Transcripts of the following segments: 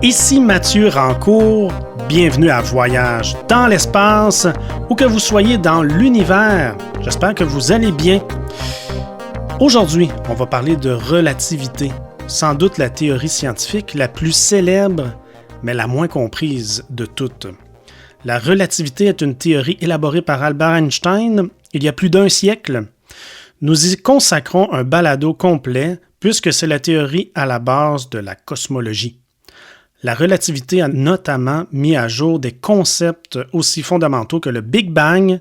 Ici Mathieu Rancourt, bienvenue à Voyage dans l'espace, ou que vous soyez dans l'univers. J'espère que vous allez bien. Aujourd'hui, on va parler de relativité, sans doute la théorie scientifique la plus célèbre, mais la moins comprise de toutes. La relativité est une théorie élaborée par Albert Einstein il y a plus d'un siècle. Nous y consacrons un balado complet, puisque c'est la théorie à la base de la cosmologie. La relativité a notamment mis à jour des concepts aussi fondamentaux que le Big Bang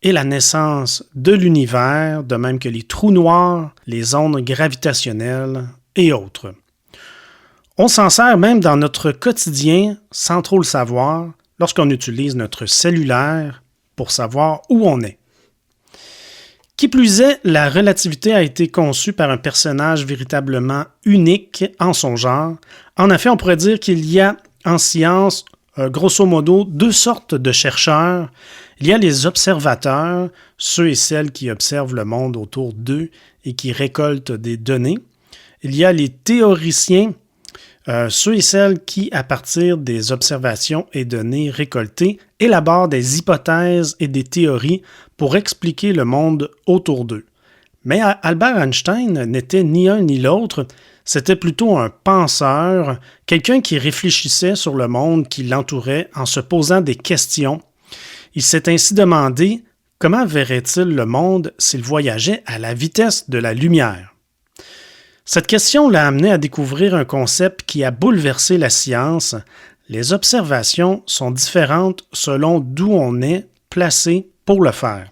et la naissance de l'univers, de même que les trous noirs, les ondes gravitationnelles et autres. On s'en sert même dans notre quotidien sans trop le savoir lorsqu'on utilise notre cellulaire pour savoir où on est. Qui plus est, la relativité a été conçue par un personnage véritablement unique en son genre. En effet, on pourrait dire qu'il y a en science, grosso modo, deux sortes de chercheurs. Il y a les observateurs, ceux et celles qui observent le monde autour d'eux et qui récoltent des données. Il y a les théoriciens, ceux et celles qui, à partir des observations et données récoltées, élaborent des hypothèses et des théories pour expliquer le monde autour d'eux. Mais Albert Einstein n'était ni un ni l'autre, c'était plutôt un penseur, quelqu'un qui réfléchissait sur le monde qui l'entourait en se posant des questions. Il s'est ainsi demandé comment verrait-il le monde s'il voyageait à la vitesse de la lumière. Cette question l'a amené à découvrir un concept qui a bouleversé la science. Les observations sont différentes selon d'où on est placé pour le faire.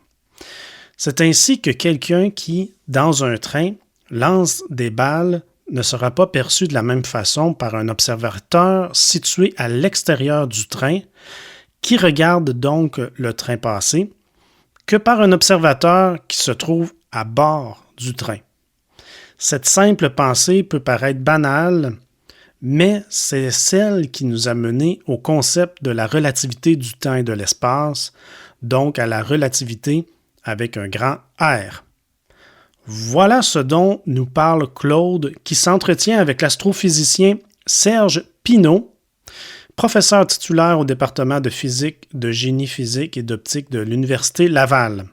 C'est ainsi que quelqu'un qui, dans un train, lance des balles ne sera pas perçu de la même façon par un observateur situé à l'extérieur du train, qui regarde donc le train passer, que par un observateur qui se trouve à bord du train. Cette simple pensée peut paraître banale, mais c'est celle qui nous a menés au concept de la relativité du temps et de l'espace, donc à la relativité avec un grand R. Voilà ce dont nous parle Claude, qui s'entretient avec l'astrophysicien Serge Pinault, professeur titulaire au département de physique, de génie physique et d'optique de l'Université Laval.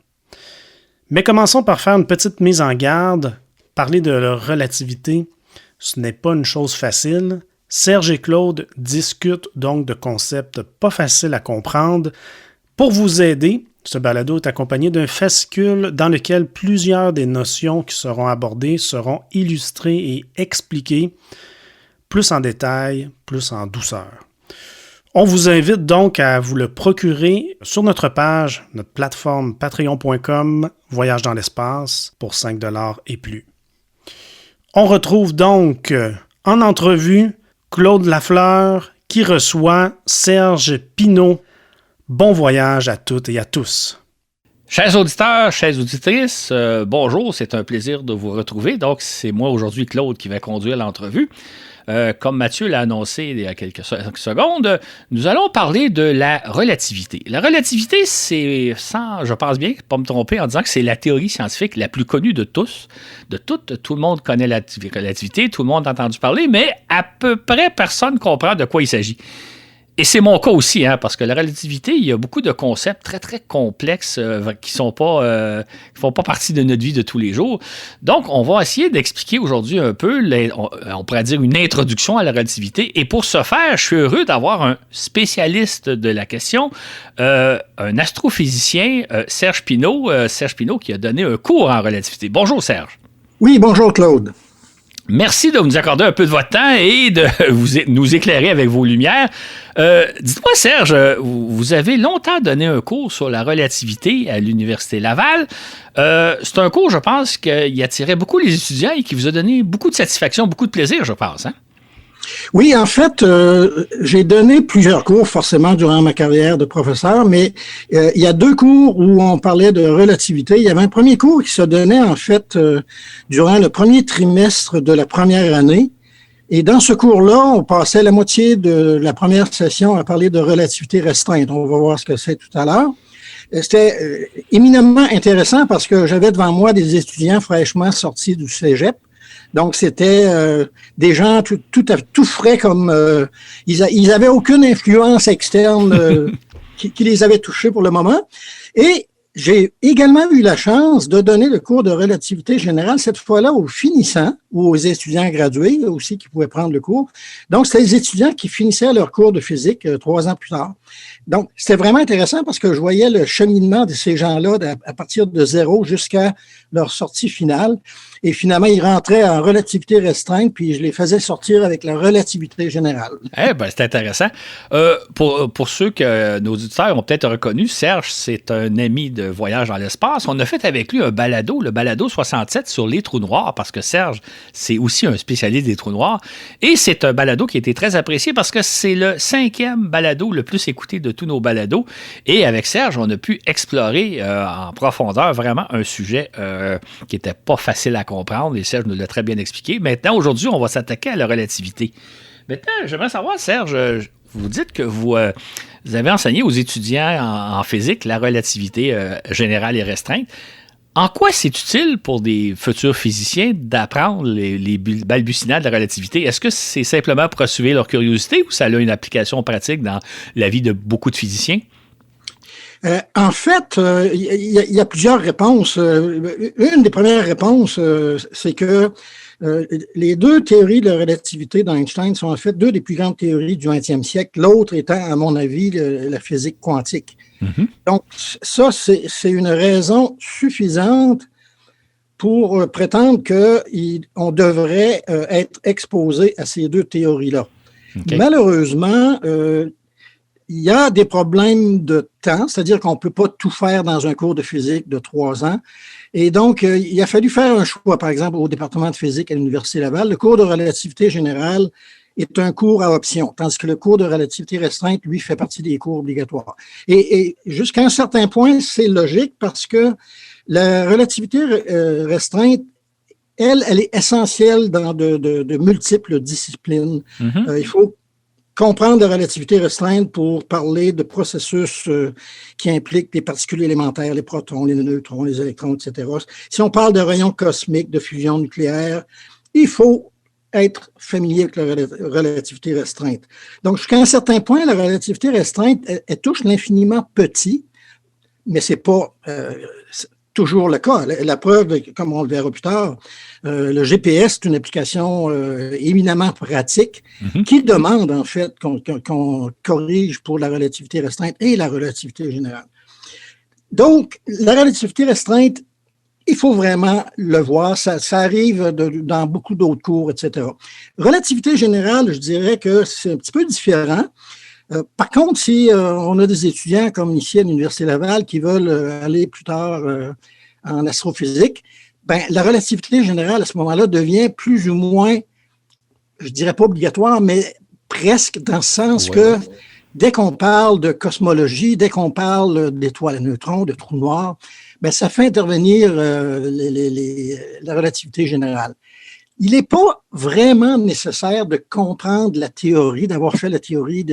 Mais commençons par faire une petite mise en garde. Parler de la relativité, ce n'est pas une chose facile. Serge et Claude discutent donc de concepts pas faciles à comprendre. Pour vous aider, ce balado est accompagné d'un fascicule dans lequel plusieurs des notions qui seront abordées seront illustrées et expliquées, plus en détail, plus en douceur. On vous invite donc à vous le procurer sur notre page, notre plateforme patreon.com, Voyage dans l'espace, pour 5$ et plus. On retrouve donc en entrevue Claude Lafleur qui reçoit Serge Pinault. Bon voyage à toutes et à tous. Chers auditeurs, chères auditrices, bonjour, c'est un plaisir de vous retrouver. Donc, c'est moi aujourd'hui, Claude, qui va conduire l'entrevue. Comme Mathieu l'a annoncé il y a quelques secondes, nous allons parler de la relativité. La relativité, c'est, je pense bien, pas me tromper en disant que c'est la théorie scientifique la plus connue de tous, de toutes. Tout le monde connaît la relativité, tout le monde a entendu parler, mais à peu près personne ne comprend de quoi il s'agit. Et c'est mon cas aussi, parce que la relativité, il y a beaucoup de concepts très, très complexes qui font pas partie de notre vie de tous les jours. Donc, on va essayer d'expliquer aujourd'hui un peu, on pourrait dire une introduction à la relativité. Et pour ce faire, je suis heureux d'avoir un spécialiste de la question, un astrophysicien, Serge Pinault. Serge Pinault qui a donné un cours en relativité. Bonjour, Serge. Oui, bonjour, Claude. Merci de nous accorder un peu de votre temps et de nous éclairer avec vos lumières. Dites-moi, Serge, vous avez longtemps donné un cours sur la relativité à l'Université Laval. C'est un cours, je pense, qui attirait beaucoup les étudiants et qui vous a donné beaucoup de satisfaction, beaucoup de plaisir, je pense. Oui, en fait, j'ai donné plusieurs cours, forcément, durant ma carrière de professeur, mais il y a deux cours où on parlait de relativité. Il y avait un premier cours qui se donnait, en fait, durant le premier trimestre de la première année. Et dans ce cours-là, on passait la moitié de la première session à parler de relativité restreinte. On va voir ce que c'est tout à l'heure. C'était éminemment intéressant parce que j'avais devant moi des étudiants fraîchement sortis du cégep. Donc, c'était des gens tout frais comme... ils avaient aucune influence externe qui les avait touchés pour le moment. Et j'ai également eu la chance de donner le cours de relativité générale, cette fois-là aux finissants ou aux étudiants gradués aussi qui pouvaient prendre le cours. Donc, c'était les étudiants qui finissaient leur cours de physique 3 ans plus tard. Donc, c'était vraiment intéressant parce que je voyais le cheminement de ces gens-là à partir de 0 jusqu'à leur sortie finale. Et finalement, ils rentraient en relativité restreinte, puis je les faisais sortir avec la relativité générale. Eh bien, c'est intéressant. Pour ceux que nos auditeurs ont peut-être reconnu, Serge, c'est un ami de Voyage dans l'espace. On a fait avec lui un balado, le balado 67 sur les trous noirs, parce que Serge, c'est aussi un spécialiste des trous noirs. Et c'est un balado qui a été très apprécié parce que c'est le 5e balado le plus écouté de tous nos balados. Et avec Serge, on a pu explorer en profondeur vraiment un sujet qui n'était pas facile à comprendre. Et Serge nous l'a très bien expliqué. Maintenant, aujourd'hui, on va s'attaquer à la relativité. Maintenant, j'aimerais savoir, Serge, vous dites que vous avez enseigné aux étudiants en physique la relativité générale et restreinte. En quoi c'est utile pour des futurs physiciens d'apprendre les balbutiements de la relativité? Est-ce que c'est simplement pour assurer leur curiosité ou ça a une application pratique dans la vie de beaucoup de physiciens? En fait, il y a plusieurs réponses. Une des premières réponses, c'est que les 2 théories de la relativité d'Einstein sont en fait 2 des plus grandes théories du 20e siècle, l'autre étant, à mon avis, la physique quantique. Mm-hmm. Donc, ça, c'est une raison suffisante pour prétendre qu'on devrait être exposé à ces 2 théories-là. Okay. Malheureusement, il y a des problèmes de temps, c'est-à-dire qu'on ne peut pas tout faire dans un cours de physique de 3 ans. Et donc, il a fallu faire un choix, par exemple, au département de physique à l'Université Laval. Le cours de relativité générale est un cours à option, tandis que le cours de relativité restreinte, lui, fait partie des cours obligatoires. Et jusqu'à un certain point, c'est logique parce que la relativité restreinte, elle est essentielle dans de multiples disciplines. Mm-hmm. Il faut comprendre la relativité restreinte pour parler de processus qui impliquent des particules élémentaires, les protons, les neutrons, les électrons, etc. Si on parle de rayons cosmiques, de fusion nucléaire, il faut être familier avec la relativité restreinte. Donc, jusqu'à un certain point, la relativité restreinte, elle touche l'infiniment petit, mais c'est pas toujours le cas. La preuve, comme on le verra plus tard, le GPS est une application éminemment pratique qui demande en fait qu'on corrige pour la relativité restreinte et la relativité générale. Donc, la relativité restreinte, il faut vraiment le voir. Ça arrive dans beaucoup d'autres cours, etc. Relativité générale, je dirais que c'est un petit peu différent. Par contre, si on a des étudiants comme ici à l'Université Laval qui veulent aller plus tard en astrophysique, ben, la relativité générale à ce moment-là devient plus ou moins, je dirais pas obligatoire, mais presque dans le sens que dès qu'on parle de cosmologie, dès qu'on parle d'étoiles à neutrons, de trous noirs, ben, ça fait intervenir la relativité générale. Il n'est pas vraiment nécessaire de comprendre la théorie, d'avoir fait la théorie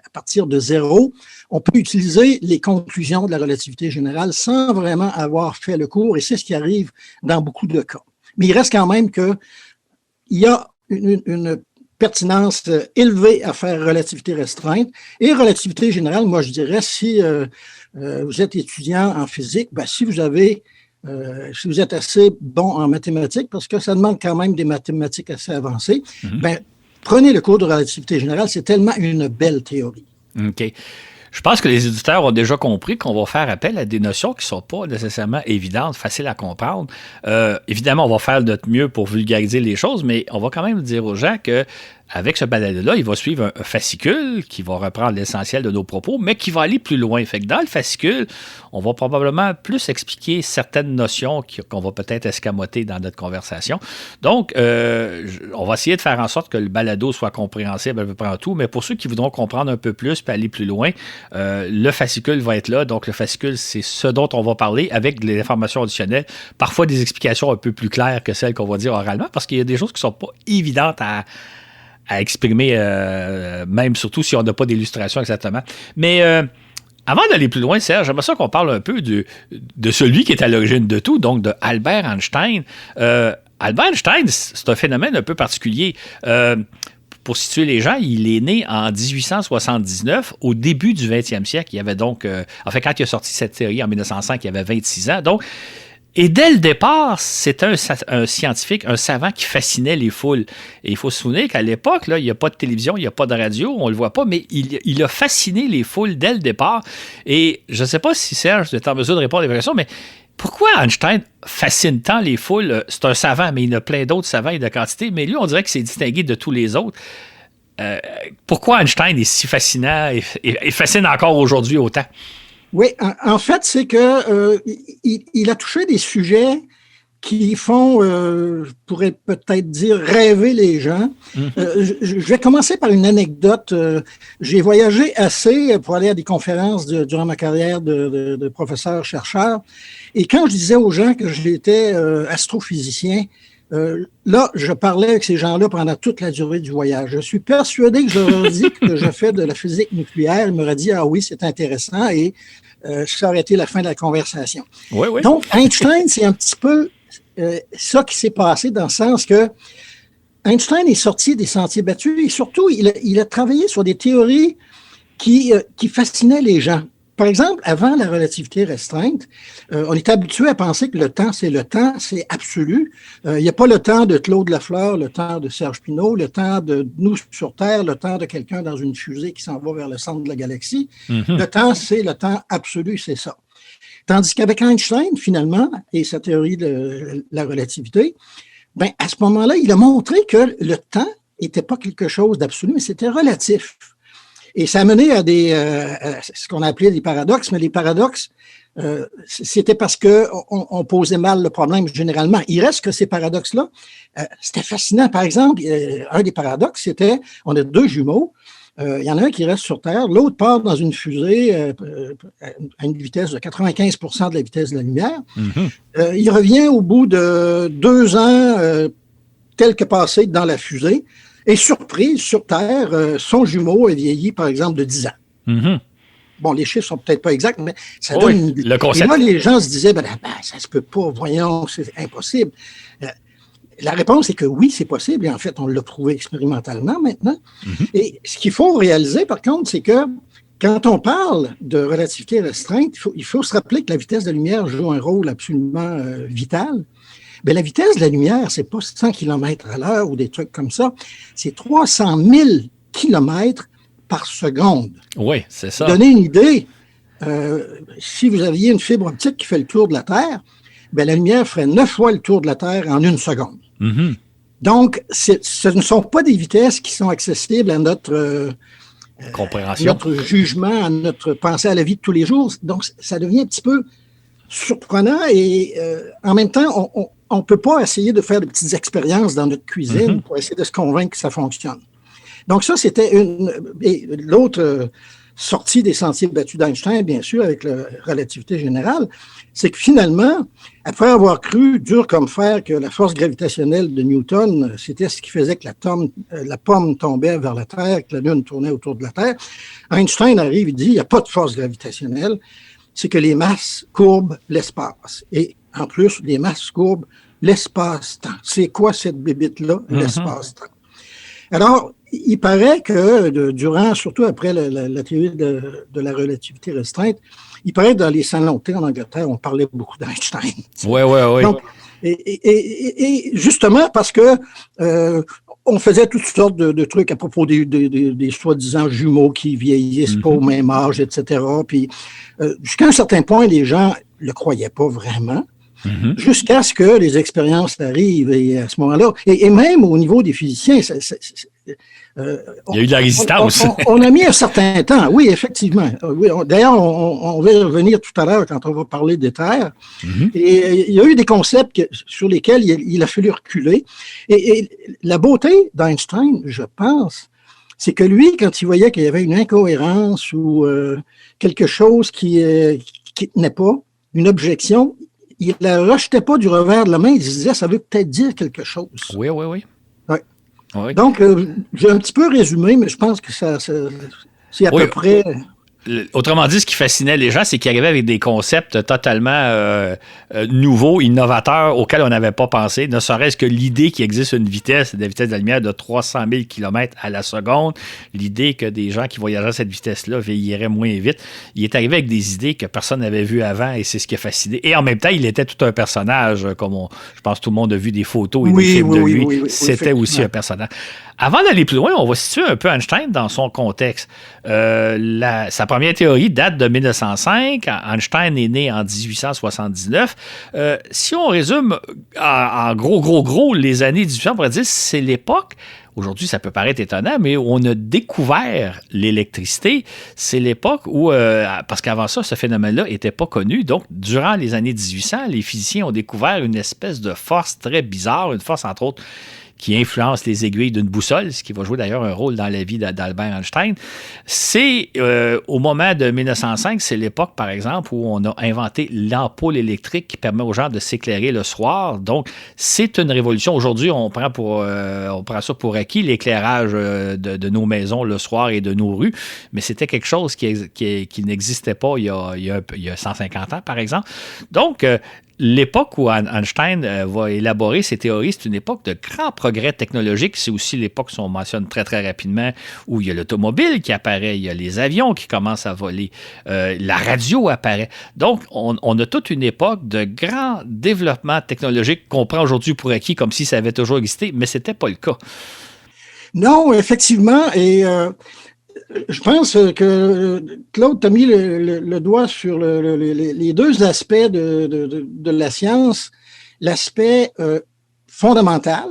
à partir de 0. On peut utiliser les conclusions de la relativité générale sans vraiment avoir fait le cours, et c'est ce qui arrive dans beaucoup de cas. Mais il reste quand même qu'il y a une pertinence élevée à faire relativité restreinte. Et relativité générale, moi je dirais, si vous êtes étudiant en physique, ben, si vous êtes assez bon en mathématiques, parce que ça demande quand même des mathématiques assez avancées, ben, prenez le cours de relativité générale, c'est tellement une belle théorie. OK. Je pense que les éditeurs ont déjà compris qu'on va faire appel à des notions qui ne sont pas nécessairement évidentes, faciles à comprendre. Évidemment, on va faire de notre mieux pour vulgariser les choses, mais on va quand même dire aux gens que avec ce balado-là, il va suivre un fascicule qui va reprendre l'essentiel de nos propos, mais qui va aller plus loin. Fait que dans le fascicule, on va probablement plus expliquer certaines notions qu'on va peut-être escamoter dans notre conversation. Donc, on va essayer de faire en sorte que le balado soit compréhensible à peu près en tout, mais pour ceux qui voudront comprendre un peu plus et aller plus loin, le fascicule va être là. Donc, le fascicule, c'est ce dont on va parler avec des informations additionnelles, parfois des explications un peu plus claires que celles qu'on va dire oralement, parce qu'il y a des choses qui ne sont pas évidentes à exprimer, même surtout si on n'a pas d'illustration exactement. Mais avant d'aller plus loin, Serge, j'aimerais ça qu'on parle un peu de celui qui est à l'origine de tout, donc de Albert Einstein. Albert Einstein, c'est un phénomène un peu particulier. Pour situer les gens, il est né en 1879, au début du 20e siècle. Il y avait donc, quand il a sorti cette théorie en 1905, il avait 26 ans. Donc, et dès le départ, c'était un scientifique, un savant qui fascinait les foules. Et il faut se souvenir qu'à l'époque, là, il n'y a pas de télévision, il n'y a pas de radio, on ne le voit pas, mais il a fasciné les foules dès le départ. Et je ne sais pas si Serge est en mesure de répondre à des questions, mais pourquoi Einstein fascine tant les foules? C'est un savant, mais il y a plein d'autres savants et de quantité, mais lui, on dirait qu'il s'est distingué de tous les autres. Pourquoi Einstein est si fascinant et fascine encore aujourd'hui autant? Oui, en fait, c'est que il a touché des sujets qui font, je pourrais peut-être dire, rêver les gens. Je vais commencer par une anecdote. J'ai voyagé assez pour aller à des conférences durant ma carrière de professeur-chercheur. Et quand je disais aux gens que j'étais astrophysicien, là, je parlais avec ces gens-là pendant toute la durée du voyage. Je suis persuadé que je leur ai dit que je fais de la physique nucléaire. Ils m'auraient dit « Ah oui, c'est intéressant » et ça aurait été la fin de la conversation. Oui, oui. Donc, Einstein, c'est un petit peu ça qui s'est passé dans le sens que Einstein est sorti des sentiers battus et surtout, il a travaillé sur des théories qui fascinaient les gens. Par exemple, avant la relativité restreinte, on était habitué à penser que le temps, c'est absolu. Il n'y a pas le temps de Claude Lafleur, le temps de Serge Pinault, le temps de nous sur Terre, le temps de quelqu'un dans une fusée qui s'en va vers le centre de la galaxie. Le temps, c'est le temps absolu, c'est ça. Tandis qu'avec Einstein, finalement, et sa théorie de la relativité, ben, à ce moment-là, il a montré que le temps n'était pas quelque chose d'absolu, mais c'était relatif. Et ça a mené à ce qu'on a appelé des paradoxes, mais les paradoxes, c'était parce qu'on posait mal le problème généralement. Il reste que ces paradoxes-là, c'était fascinant. Par exemple, un des paradoxes, c'était, on a deux jumeaux, il y en a un qui reste sur Terre, l'autre part dans une fusée à une vitesse de 95% de la vitesse de la lumière. Il revient au bout de 2 ans, tel que passé dans la fusée, et surprise, sur Terre, son jumeau est vieilli, par exemple, de 10 ans. Bon, les chiffres sont peut-être pas exacts, mais ça donne une idée. Le concept. Et là, les gens se disaient, ça se peut pas, voyons, c'est impossible. La réponse est que oui, c'est possible, et en fait, on l'a prouvé expérimentalement maintenant. Et ce qu'il faut réaliser, par contre, c'est que quand on parle de relativité restreinte, il faut se rappeler que la vitesse de la lumière joue un rôle absolument vital. Bien, la vitesse de la lumière, c'est pas 100 km à l'heure ou des trucs comme ça, c'est 300 000 km par seconde. Oui, c'est ça. Pour donner une idée, si vous aviez une fibre optique qui fait le tour de la Terre, bien, la lumière ferait 9 fois le tour de la Terre en 1 seconde. Donc, ce ne sont pas des vitesses qui sont accessibles à notre compréhension, notre jugement, à notre pensée à la vie de tous les jours. Donc, ça devient un petit peu surprenant et en même temps, on ne peut pas essayer de faire des petites expériences dans notre cuisine pour essayer de se convaincre que ça fonctionne. Donc ça, c'était l'autre sortie des sentiers battus d'Einstein, bien sûr, avec la relativité générale, c'est que finalement, après avoir cru, dur comme fer, que la force gravitationnelle de Newton, c'était ce qui faisait que la pomme tombait vers la Terre, que la Lune tournait autour de la Terre, Einstein arrive et dit, il n'y a pas de force gravitationnelle, c'est que les masses courbent l'espace. Et en plus, les masses courbent l'espace-temps. C'est quoi cette bébite-là, l'espace-temps? Alors, il paraît que durant, surtout après la théorie de la relativité restreinte, il paraît que dans les salons de thé en Angleterre, on parlait beaucoup d'Einstein. Oui. Donc, et justement parce que on faisait toutes sortes de trucs à propos des soi-disant jumeaux qui vieillissent pas au même âge, etc. Puis jusqu'à un certain point, les gens le croyaient pas vraiment. Jusqu'à ce que les expériences arrivent et à ce moment-là, et même au niveau des physiciens, il y a eu de la résistance. On a mis un certain temps, oui, effectivement. Oui, d'ailleurs, on va y revenir tout à l'heure quand on va parler des terres. Et il y a eu des concepts sur lesquels il a fallu reculer. Et la beauté d'Einstein, je pense, c'est que lui, quand il voyait qu'il y avait une incohérence ou quelque chose qui tenait pas, une objection, il ne la rejetait pas du revers de la main, il se disait, ça veut peut-être dire quelque chose. Oui. Ouais. Oui. Donc, j'ai un petit peu résumé, mais je pense que c'est à peu près Autrement dit, ce qui fascinait les gens, c'est qu'ils arrivaient avec des concepts totalement nouveaux, innovateurs, auxquels on n'avait pas pensé. Ne serait-ce que l'idée qu'il existe une vitesse, la vitesse de la lumière de 300 000 km à la seconde, l'idée que des gens qui voyageraient à cette vitesse-là vieilliraient moins vite. Il est arrivé avec des idées que personne n'avait vues avant et c'est ce qui a fasciné. Et en même temps, il était tout un personnage, comme je pense que tout le monde a vu des photos et des films de lui. C'était aussi un personnage. Avant d'aller plus loin, on va situer un peu Einstein dans son contexte. Sa première théorie date de 1905. Einstein est né en 1879. Si on résume en gros les années 1800, on pourrait dire que c'est l'époque. Aujourd'hui, ça peut paraître étonnant, mais on a découvert l'électricité. C'est l'époque où, parce qu'avant ça, ce phénomène-là n'était pas connu. Donc, durant les années 1800, les physiciens ont découvert une espèce de force très bizarre, une force, entre autres, qui influence les aiguilles d'une boussole, ce qui va jouer d'ailleurs un rôle dans la vie d'Albert Einstein. C'est au moment de 1905, c'est l'époque, par exemple, où on a inventé l'ampoule électrique qui permet aux gens de s'éclairer le soir. Donc, c'est une révolution. Aujourd'hui, on prend ça pour acquis, l'éclairage de nos maisons le soir et de nos rues, mais c'était quelque chose qui n'existait pas il y a 150 ans, par exemple. Donc, l'époque où Einstein va élaborer ses théories, c'est une époque de grands progrès technologiques. C'est aussi l'époque, si on mentionne très, très rapidement, où il y a l'automobile qui apparaît, il y a les avions qui commencent à voler, la radio apparaît. Donc, on a toute une époque de grands développements technologiques qu'on prend aujourd'hui pour acquis, comme si ça avait toujours existé, mais ce n'était pas le cas. Non, effectivement, et je pense que Claude t'a mis le doigt sur les deux aspects de la science. L'aspect fondamental,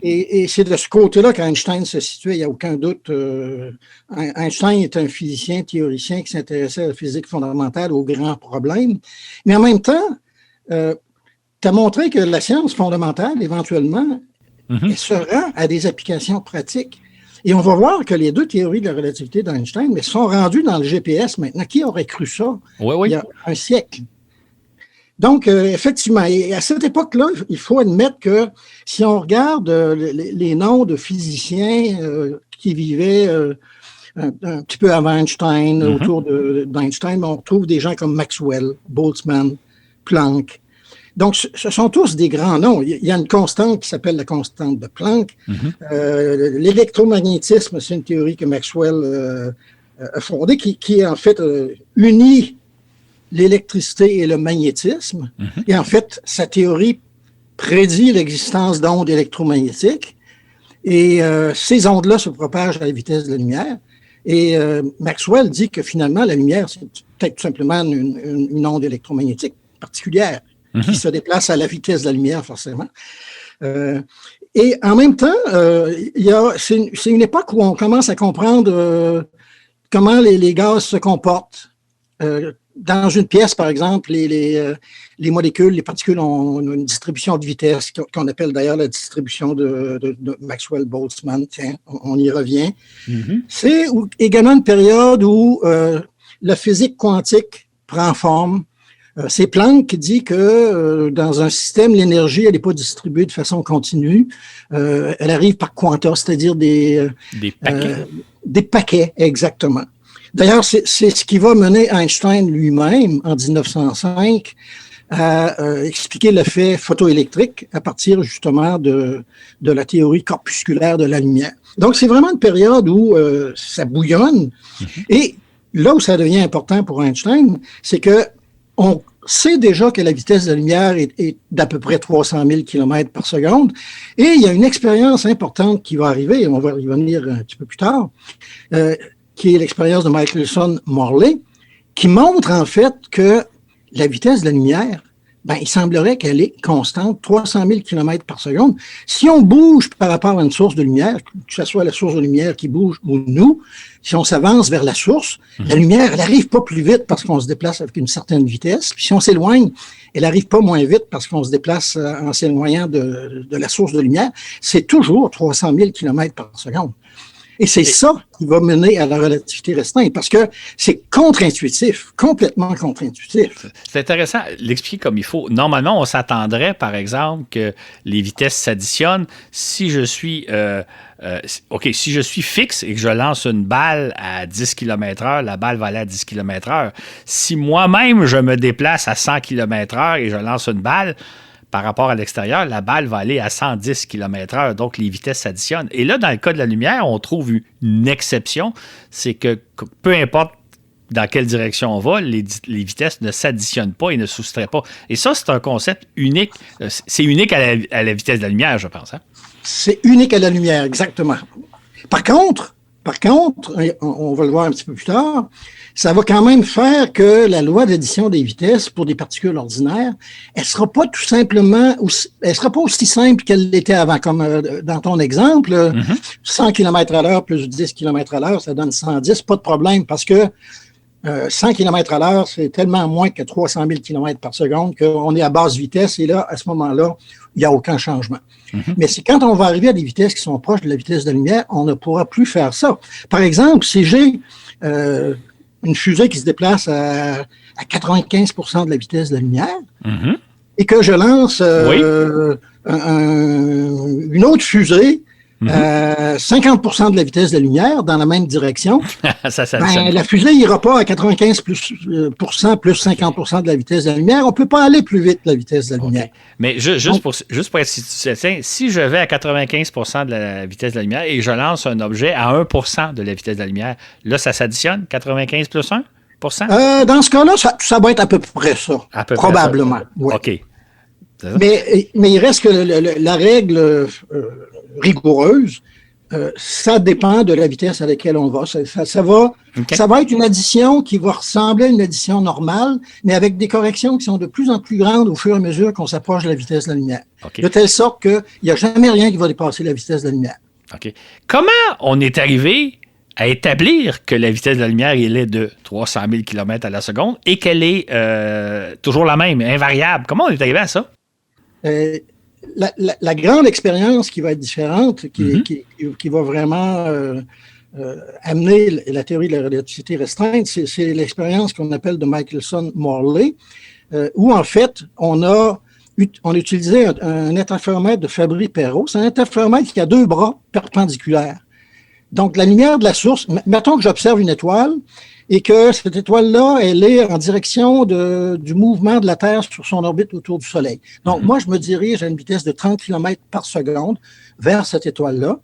et c'est de ce côté-là qu'Einstein se situait, il n'y a aucun doute. Einstein est un physicien, théoricien qui s'intéressait à la physique fondamentale, aux grands problèmes. Mais en même temps, tu as montré que la science fondamentale, éventuellement, elle se rend à des applications pratiques. Et on va voir que les deux théories de la relativité d'Einstein sont rendues dans le GPS maintenant. Qui aurait cru ça il y a un siècle? Donc, effectivement, et à cette époque-là, il faut admettre que si on regarde les noms de physiciens qui vivaient un petit peu avant Einstein, autour d'Einstein, on retrouve des gens comme Maxwell, Boltzmann, Planck. Donc, ce sont tous des grands noms. Il y a une constante qui s'appelle la constante de Planck. L'électromagnétisme, c'est une théorie que Maxwell a fondée qui en fait, unit l'électricité et le magnétisme. Et en fait, sa théorie prédit l'existence d'ondes électromagnétiques. Et ces ondes-là se propagent à la vitesse de la lumière. Et Maxwell dit que finalement, la lumière, c'est peut-être tout simplement une onde électromagnétique particulière qui se déplace à la vitesse de la lumière, forcément. Et en même temps, c'est une époque où on commence à comprendre comment les gaz se comportent. Dans une pièce, par exemple, les molécules, les particules ont une distribution de vitesse qu'on appelle d'ailleurs la distribution de Maxwell-Boltzmann. Tiens, on y revient. C'est également une période où la physique quantique prend forme. C'est Planck qui dit que dans un système, l'énergie, elle n'est pas distribuée de façon continue. Elle arrive par quanta, c'est-à-dire des paquets. Des paquets, exactement. D'ailleurs, c'est ce qui va mener Einstein lui-même, en 1905, à expliquer l'effet photoélectrique à partir justement de la théorie corpusculaire de la lumière. Donc, c'est vraiment une période où ça bouillonne. Et là où ça devient important pour Einstein, c'est que on sait déjà que la vitesse de la lumière est d'à peu près 300 000 km par seconde. Et il y a une expérience importante qui va arriver, et on va y revenir un petit peu plus tard, qui est l'expérience de Michelson-Morley, qui montre en fait que la vitesse de la lumière, il semblerait qu'elle est constante, 300 000 km par seconde. Si on bouge par rapport à une source de lumière, que ce soit la source de lumière qui bouge ou nous, si on s'avance vers la source, la lumière, elle n'arrive pas plus vite parce qu'on se déplace avec une certaine vitesse. Puis si on s'éloigne, elle n'arrive pas moins vite parce qu'on se déplace en s'éloignant de la source de lumière. C'est toujours 300 000 km par seconde. Et c'est ça qui va mener à la relativité restreinte, parce que c'est contre-intuitif, complètement contre-intuitif. C'est intéressant l'expliquer comme il faut. Normalement, on s'attendrait, par exemple, que les vitesses s'additionnent si je suis... si je suis fixe et que je lance une balle à 10 km/h, la balle va aller à 10 km/h. Si moi-même, je me déplace à 100 km/h et je lance une balle, par rapport à l'extérieur, la balle va aller à 110 km/h, donc les vitesses s'additionnent. Et là, dans le cas de la lumière, on trouve une exception, c'est que peu importe dans quelle direction on va, les vitesses ne s'additionnent pas et ne soustraient pas. Et ça, c'est un concept unique. C'est unique à la vitesse de la lumière, je pense. Hein? C'est unique à la lumière, exactement. Par contre, on va le voir un petit peu plus tard, ça va quand même faire que la loi d'addition des vitesses pour des particules ordinaires, elle sera pas aussi simple qu'elle l'était avant. Comme dans ton exemple, 100 km/h plus 10 km/h, ça donne 110, pas de problème, parce que 100 km/h, c'est tellement moins que 300 000 km par seconde qu'on est à basse vitesse, et là, à ce moment-là, il n'y a aucun changement. Mais c'est quand on va arriver à des vitesses qui sont proches de la vitesse de la lumière, on ne pourra plus faire ça. Par exemple, si j'ai une fusée qui se déplace à 95% de la vitesse de la lumière et que je lance une autre fusée à 50% de la vitesse de la lumière dans la même direction, la fusée n'ira pas à 95% plus 50% de la vitesse de la lumière. On ne peut pas aller plus vite que la vitesse de la lumière. Mais juste pour être certain, si je vais à 95% de la vitesse de la lumière et je lance un objet à 1% de la vitesse de la lumière, là, ça s'additionne, 95 plus 1%? Dans ce cas-là, ça va être à peu près ça. Probablement. Ouais. OK. Mais il reste que la règle rigoureuse, ça dépend de la vitesse à laquelle on va. Ça va être une addition qui va ressembler à une addition normale, mais avec des corrections qui sont de plus en plus grandes au fur et à mesure qu'on s'approche de la vitesse de la lumière. Okay. De telle sorte qu'il n'y a jamais rien qui va dépasser la vitesse de la lumière. OK. Comment on est arrivé à établir que la vitesse de la lumière elle est de 300 000 km à la seconde et qu'elle est toujours la même, invariable? Comment on est arrivé à ça? La grande expérience qui va être différente, qui va vraiment amener la théorie de la relativité restreinte, c'est l'expérience qu'on appelle de Michelson-Morley, où en fait, on utilisait un interféromètre de Fabry-Perot. C'est un interféromètre qui a deux bras perpendiculaires. Donc, la lumière de la source, mettons que j'observe une étoile et que cette étoile-là, elle est en direction du mouvement de la Terre sur son orbite autour du Soleil. Donc, moi, je me dirige à une vitesse de 30 km par seconde vers cette étoile-là.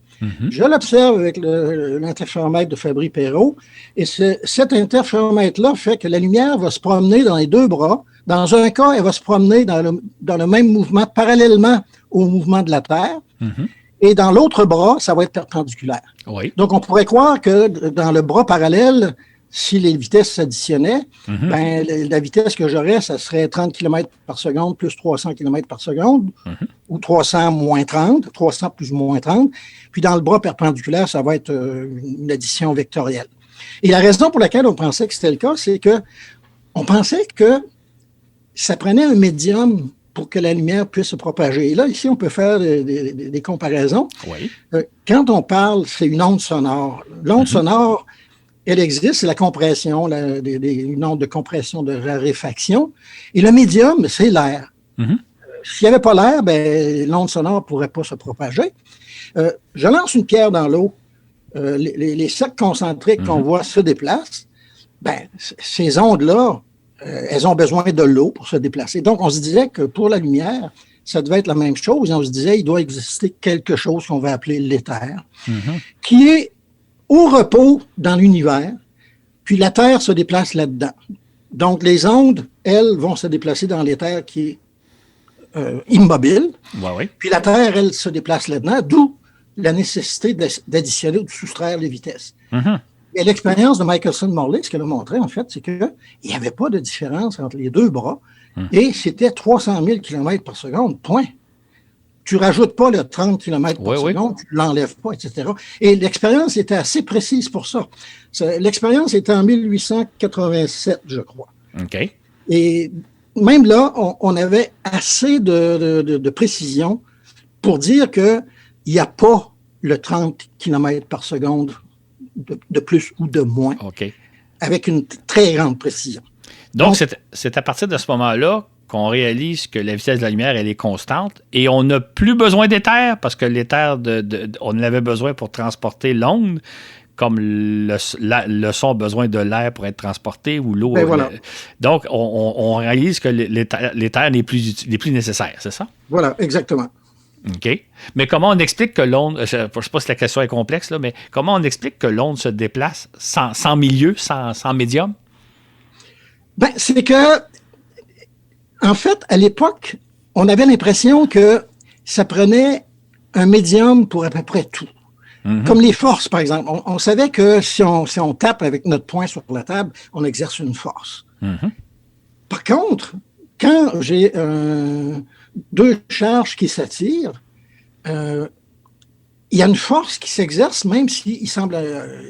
Je l'observe avec l'interféromètre de Fabry-Perot et cet interféromètre-là fait que la lumière va se promener dans les deux bras. Dans un cas, elle va se promener dans le même mouvement parallèlement au mouvement de la Terre. Et dans l'autre bras, ça va être perpendiculaire. Oui. Donc, on pourrait croire que dans le bras parallèle, si les vitesses s'additionnaient, la vitesse que j'aurais, ça serait 30 km par seconde plus 300 km par seconde, ou 300 moins 30, 300 plus moins 30. Puis dans le bras perpendiculaire, ça va être une addition vectorielle. Et la raison pour laquelle on pensait que c'était le cas, c'est que on pensait que ça prenait un médium pour que la lumière puisse se propager. Et là, ici, on peut faire des comparaisons. Oui. Quand on parle, c'est une onde sonore. L'onde sonore, elle existe, c'est la compression, une onde de compression, de raréfaction. Et le médium, c'est l'air. S'il n'y avait pas l'air, l'onde sonore ne pourrait pas se propager. Je lance une pierre dans l'eau. Les cercles concentriques qu'on voit se déplacent. Ces ondes-là, elles ont besoin de l'eau pour se déplacer. Donc, on se disait que pour la lumière, ça devait être la même chose. Et on se disait, il doit exister quelque chose qu'on va appeler l'éther, qui est au repos dans l'univers, puis la Terre se déplace là-dedans. Donc, les ondes, elles, vont se déplacer dans l'éther qui est immobile. Puis la Terre, elle, se déplace là-dedans, d'où la nécessité d'additionner ou de soustraire les vitesses. Et l'expérience de Michelson-Morley, ce qu'elle a montré, en fait, c'est qu'il n'y avait pas de différence entre les deux bras et c'était 300 000 km par seconde, point. Tu ne rajoutes pas le 30 km par seconde, tu ne l'enlèves pas, etc. Et l'expérience était assez précise pour ça. L'expérience était en 1887, je crois. OK. Et même là, on avait assez de précision pour dire qu'il n'y a pas le 30 km par seconde de plus ou de moins, avec une très grande précision. Donc c'est à partir de ce moment-là qu'on réalise que la vitesse de la lumière, elle est constante et on n'a plus besoin d'éther parce que l'éther, on avait besoin pour transporter l'onde, comme le son a besoin de l'air pour être transporté ou l'eau. Voilà. Donc, on réalise que l'éther n'est plus nécessaire, c'est ça? Voilà, exactement. OK. Mais comment on explique que l'onde, je ne sais pas si la question est complexe, là, mais comment on explique que l'onde se déplace sans milieu, sans médium? Ben, c'est que, en fait, à l'époque, on avait l'impression que ça prenait un médium pour à peu près tout. Mm-hmm. Comme les forces, par exemple. On savait que si on tape avec notre poing sur la table, on exerce une force. Mm-hmm. Par contre, quand j'ai deux charges qui s'attirent, il y a une force qui s'exerce, même s'il semble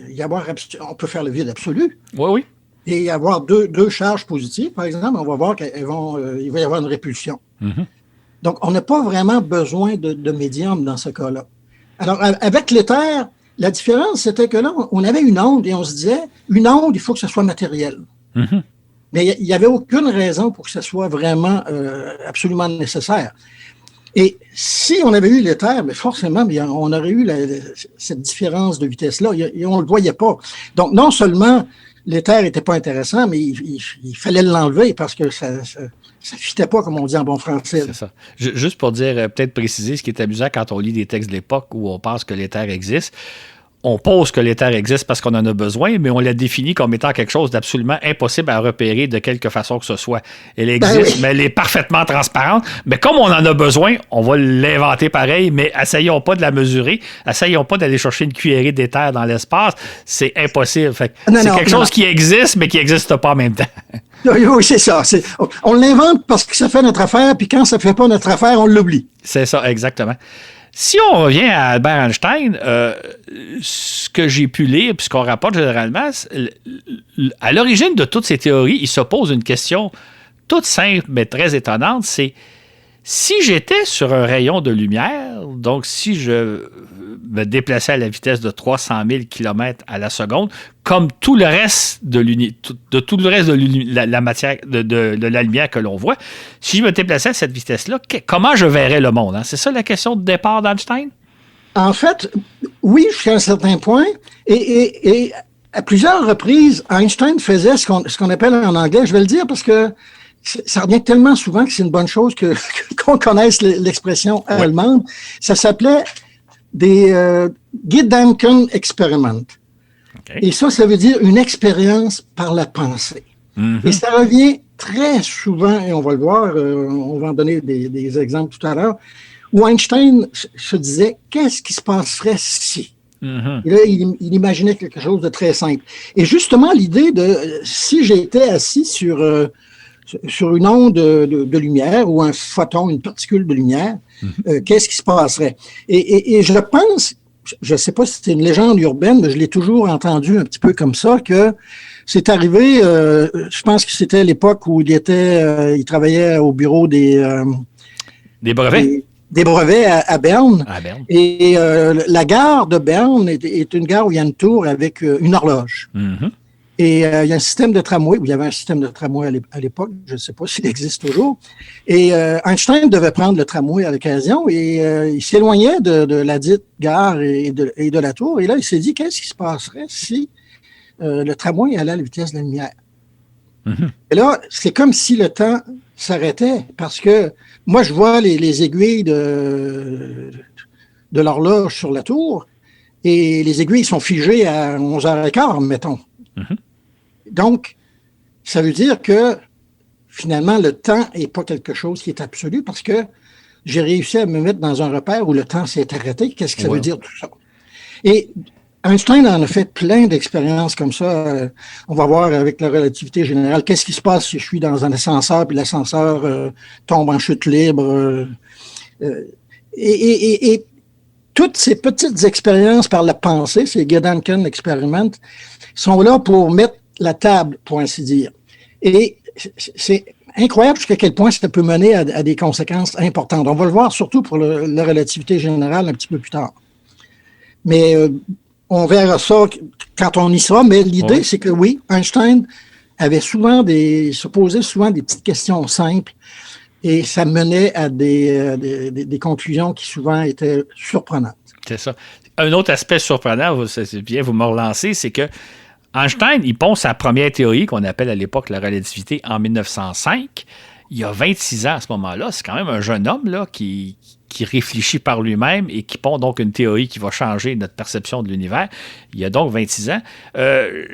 y avoir... On peut faire le vide absolu. Oui, oui. Et y avoir deux charges positives, par exemple, on va voir qu'il va y avoir une répulsion. Mm-hmm. Donc, on n'a pas vraiment besoin de médium dans ce cas-là. Alors, avec l'éther, la différence, c'était que là, on avait une onde et on se disait, une onde, il faut que ce soit matériel. Mm-hmm. Mais il n'y avait aucune raison pour que ce soit vraiment absolument nécessaire. Et si on avait eu l'éther, mais forcément, on aurait eu cette différence de vitesse-là et on ne le voyait pas. Donc, non seulement l'éther n'était pas intéressant, mais il fallait l'enlever parce que ça ne fitait pas, comme on dit en bon français. C'est ça. Juste pour dire, peut-être préciser, ce qui est amusant quand on lit des textes de l'époque où on pense que l'éther existe, on pose que l'éther existe parce qu'on en a besoin, mais on la définit comme étant quelque chose d'absolument impossible à repérer de quelque façon que ce soit. Elle existe, mais elle est parfaitement transparente. Mais comme on en a besoin, on va l'inventer pareil, mais essayons pas de la mesurer. Essayons pas d'aller chercher une cuillerée d'éther dans l'espace. C'est impossible. Fait que c'est quelque chose qui existe, mais qui n'existe pas en même temps. Oui, c'est ça. On l'invente parce que ça fait notre affaire, puis quand ça ne fait pas notre affaire, on l'oublie. C'est ça, exactement. Si on revient à Albert Einstein, ce que j'ai pu lire, puis ce qu'on rapporte généralement, à l'origine de toutes ces théories, il se pose une question toute simple, mais très étonnante, c'est si j'étais sur un rayon de lumière, donc si je me déplaçais à la vitesse de 300 000 km à la seconde, comme tout le reste de la matière, de la lumière que l'on voit, si je me déplaçais à cette vitesse-là, comment je verrais le monde? Hein? C'est ça la question de départ d'Einstein? En fait, oui, jusqu'à un certain point. Et à plusieurs reprises, Einstein faisait ce qu'on appelle en anglais, je vais le dire parce que ça revient tellement souvent que c'est une bonne chose qu'on connaisse l'expression allemande. Ça s'appelait des Gedanken Experiment. Okay. Et ça veut dire une expérience par la pensée. Mm-hmm. Et ça revient très souvent, et on va le voir, on va en donner des exemples tout à l'heure, où Einstein se disait, qu'est-ce qui se passerait si? Mm-hmm. Et là, il imaginait quelque chose de très simple. Et justement, l'idée de, si j'étais assis sur une onde de lumière ou un photon, une particule de lumière, qu'est-ce qui se passerait? Et je pense, je ne sais pas si c'est une légende urbaine, mais je l'ai toujours entendu un petit peu comme ça, que c'est arrivé, je pense que c'était l'époque où il travaillait au bureau des brevets. Des brevets à Berne. À Berne. Et la gare de Berne est une gare où il y a une tour avec une horloge. Mm-hmm. Et il y a un système de tramway, il y avait un système de tramway à l'époque, je ne sais pas s'il existe toujours. Et Einstein devait prendre le tramway à l'occasion et il s'éloignait de la dite gare et de la tour. Et là, il s'est dit, qu'est-ce qui se passerait si le tramway allait à la vitesse de la lumière? Mm-hmm. Et là, c'est comme si le temps s'arrêtait parce que moi, je vois les aiguilles de l'horloge sur la tour et les aiguilles sont figées à 11h15, mettons. Mm-hmm. Donc, ça veut dire que finalement, le temps n'est pas quelque chose qui est absolu parce que j'ai réussi à me mettre dans un repère où le temps s'est arrêté. Qu'est-ce que ça veut dire tout ça? Et Einstein en a fait plein d'expériences comme ça. On va voir avec la relativité générale. Qu'est-ce qui se passe si je suis dans un ascenseur puis l'ascenseur tombe en chute libre? Et toutes ces petites expériences par la pensée, ces Gedanken Experiment, sont là pour mettre la table, pour ainsi dire. Et c'est incroyable jusqu'à quel point ça peut mener à des conséquences importantes. On va le voir surtout pour la relativité générale un petit peu plus tard. Mais on verra ça quand on y sera, mais l'idée, c'est que oui, Einstein avait se posait souvent des petites questions simples et ça menait à des conclusions qui souvent étaient surprenantes. C'est ça. Un autre aspect surprenant, c'est bien, vous me relancez, c'est que Einstein, il pond sa première théorie qu'on appelle à l'époque la relativité en 1905. Il y a 26 ans à ce moment-là. C'est quand même un jeune homme là, qui réfléchit par lui-même et qui pond donc une théorie qui va changer notre perception de l'univers. Il y a donc 26 ans.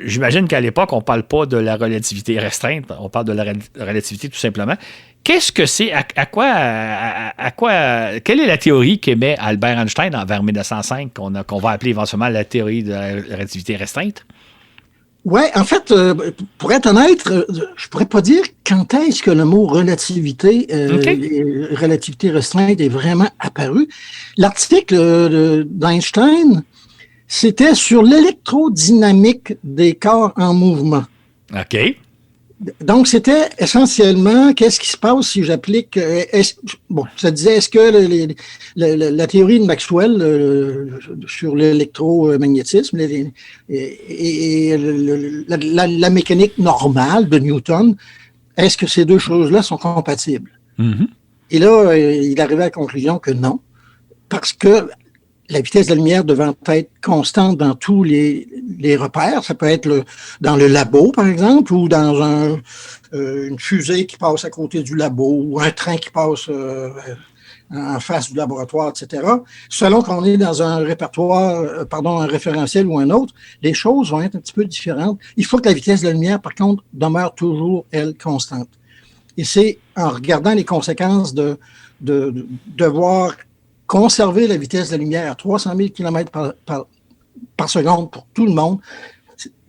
J'imagine qu'à l'époque, on ne parle pas de la relativité restreinte, on parle de la relativité tout simplement. Qu'est-ce que c'est? Quelle est la théorie qu'émet Albert Einstein vers 1905, qu'on va appeler éventuellement la théorie de la relativité restreinte? Oui, en fait, pour être honnête, je pourrais pas dire quand est-ce que le mot relativité, relativité restreinte est vraiment apparu. L'article d'Einstein, c'était sur l'électrodynamique des corps en mouvement. OK. Donc, c'était essentiellement qu'est-ce qui se passe si j'applique. Ça disait est-ce que la théorie de Maxwell sur l'électromagnétisme et la mécanique normale de Newton, est-ce que ces deux choses-là sont compatibles? Mm-hmm. Et là, il arrivait à la conclusion que non, parce que la vitesse de la lumière devant être constante dans tous les repères. Ça peut être dans le labo, par exemple, ou dans une fusée qui passe à côté du labo, ou un train qui passe en face du laboratoire, etc. Selon qu'on est dans un un référentiel ou un autre, les choses vont être un petit peu différentes. Il faut que la vitesse de la lumière, par contre, demeure toujours, elle, constante. Et c'est en regardant les conséquences de devoir conserver la vitesse de la lumière à 300 000 km par seconde pour tout le monde,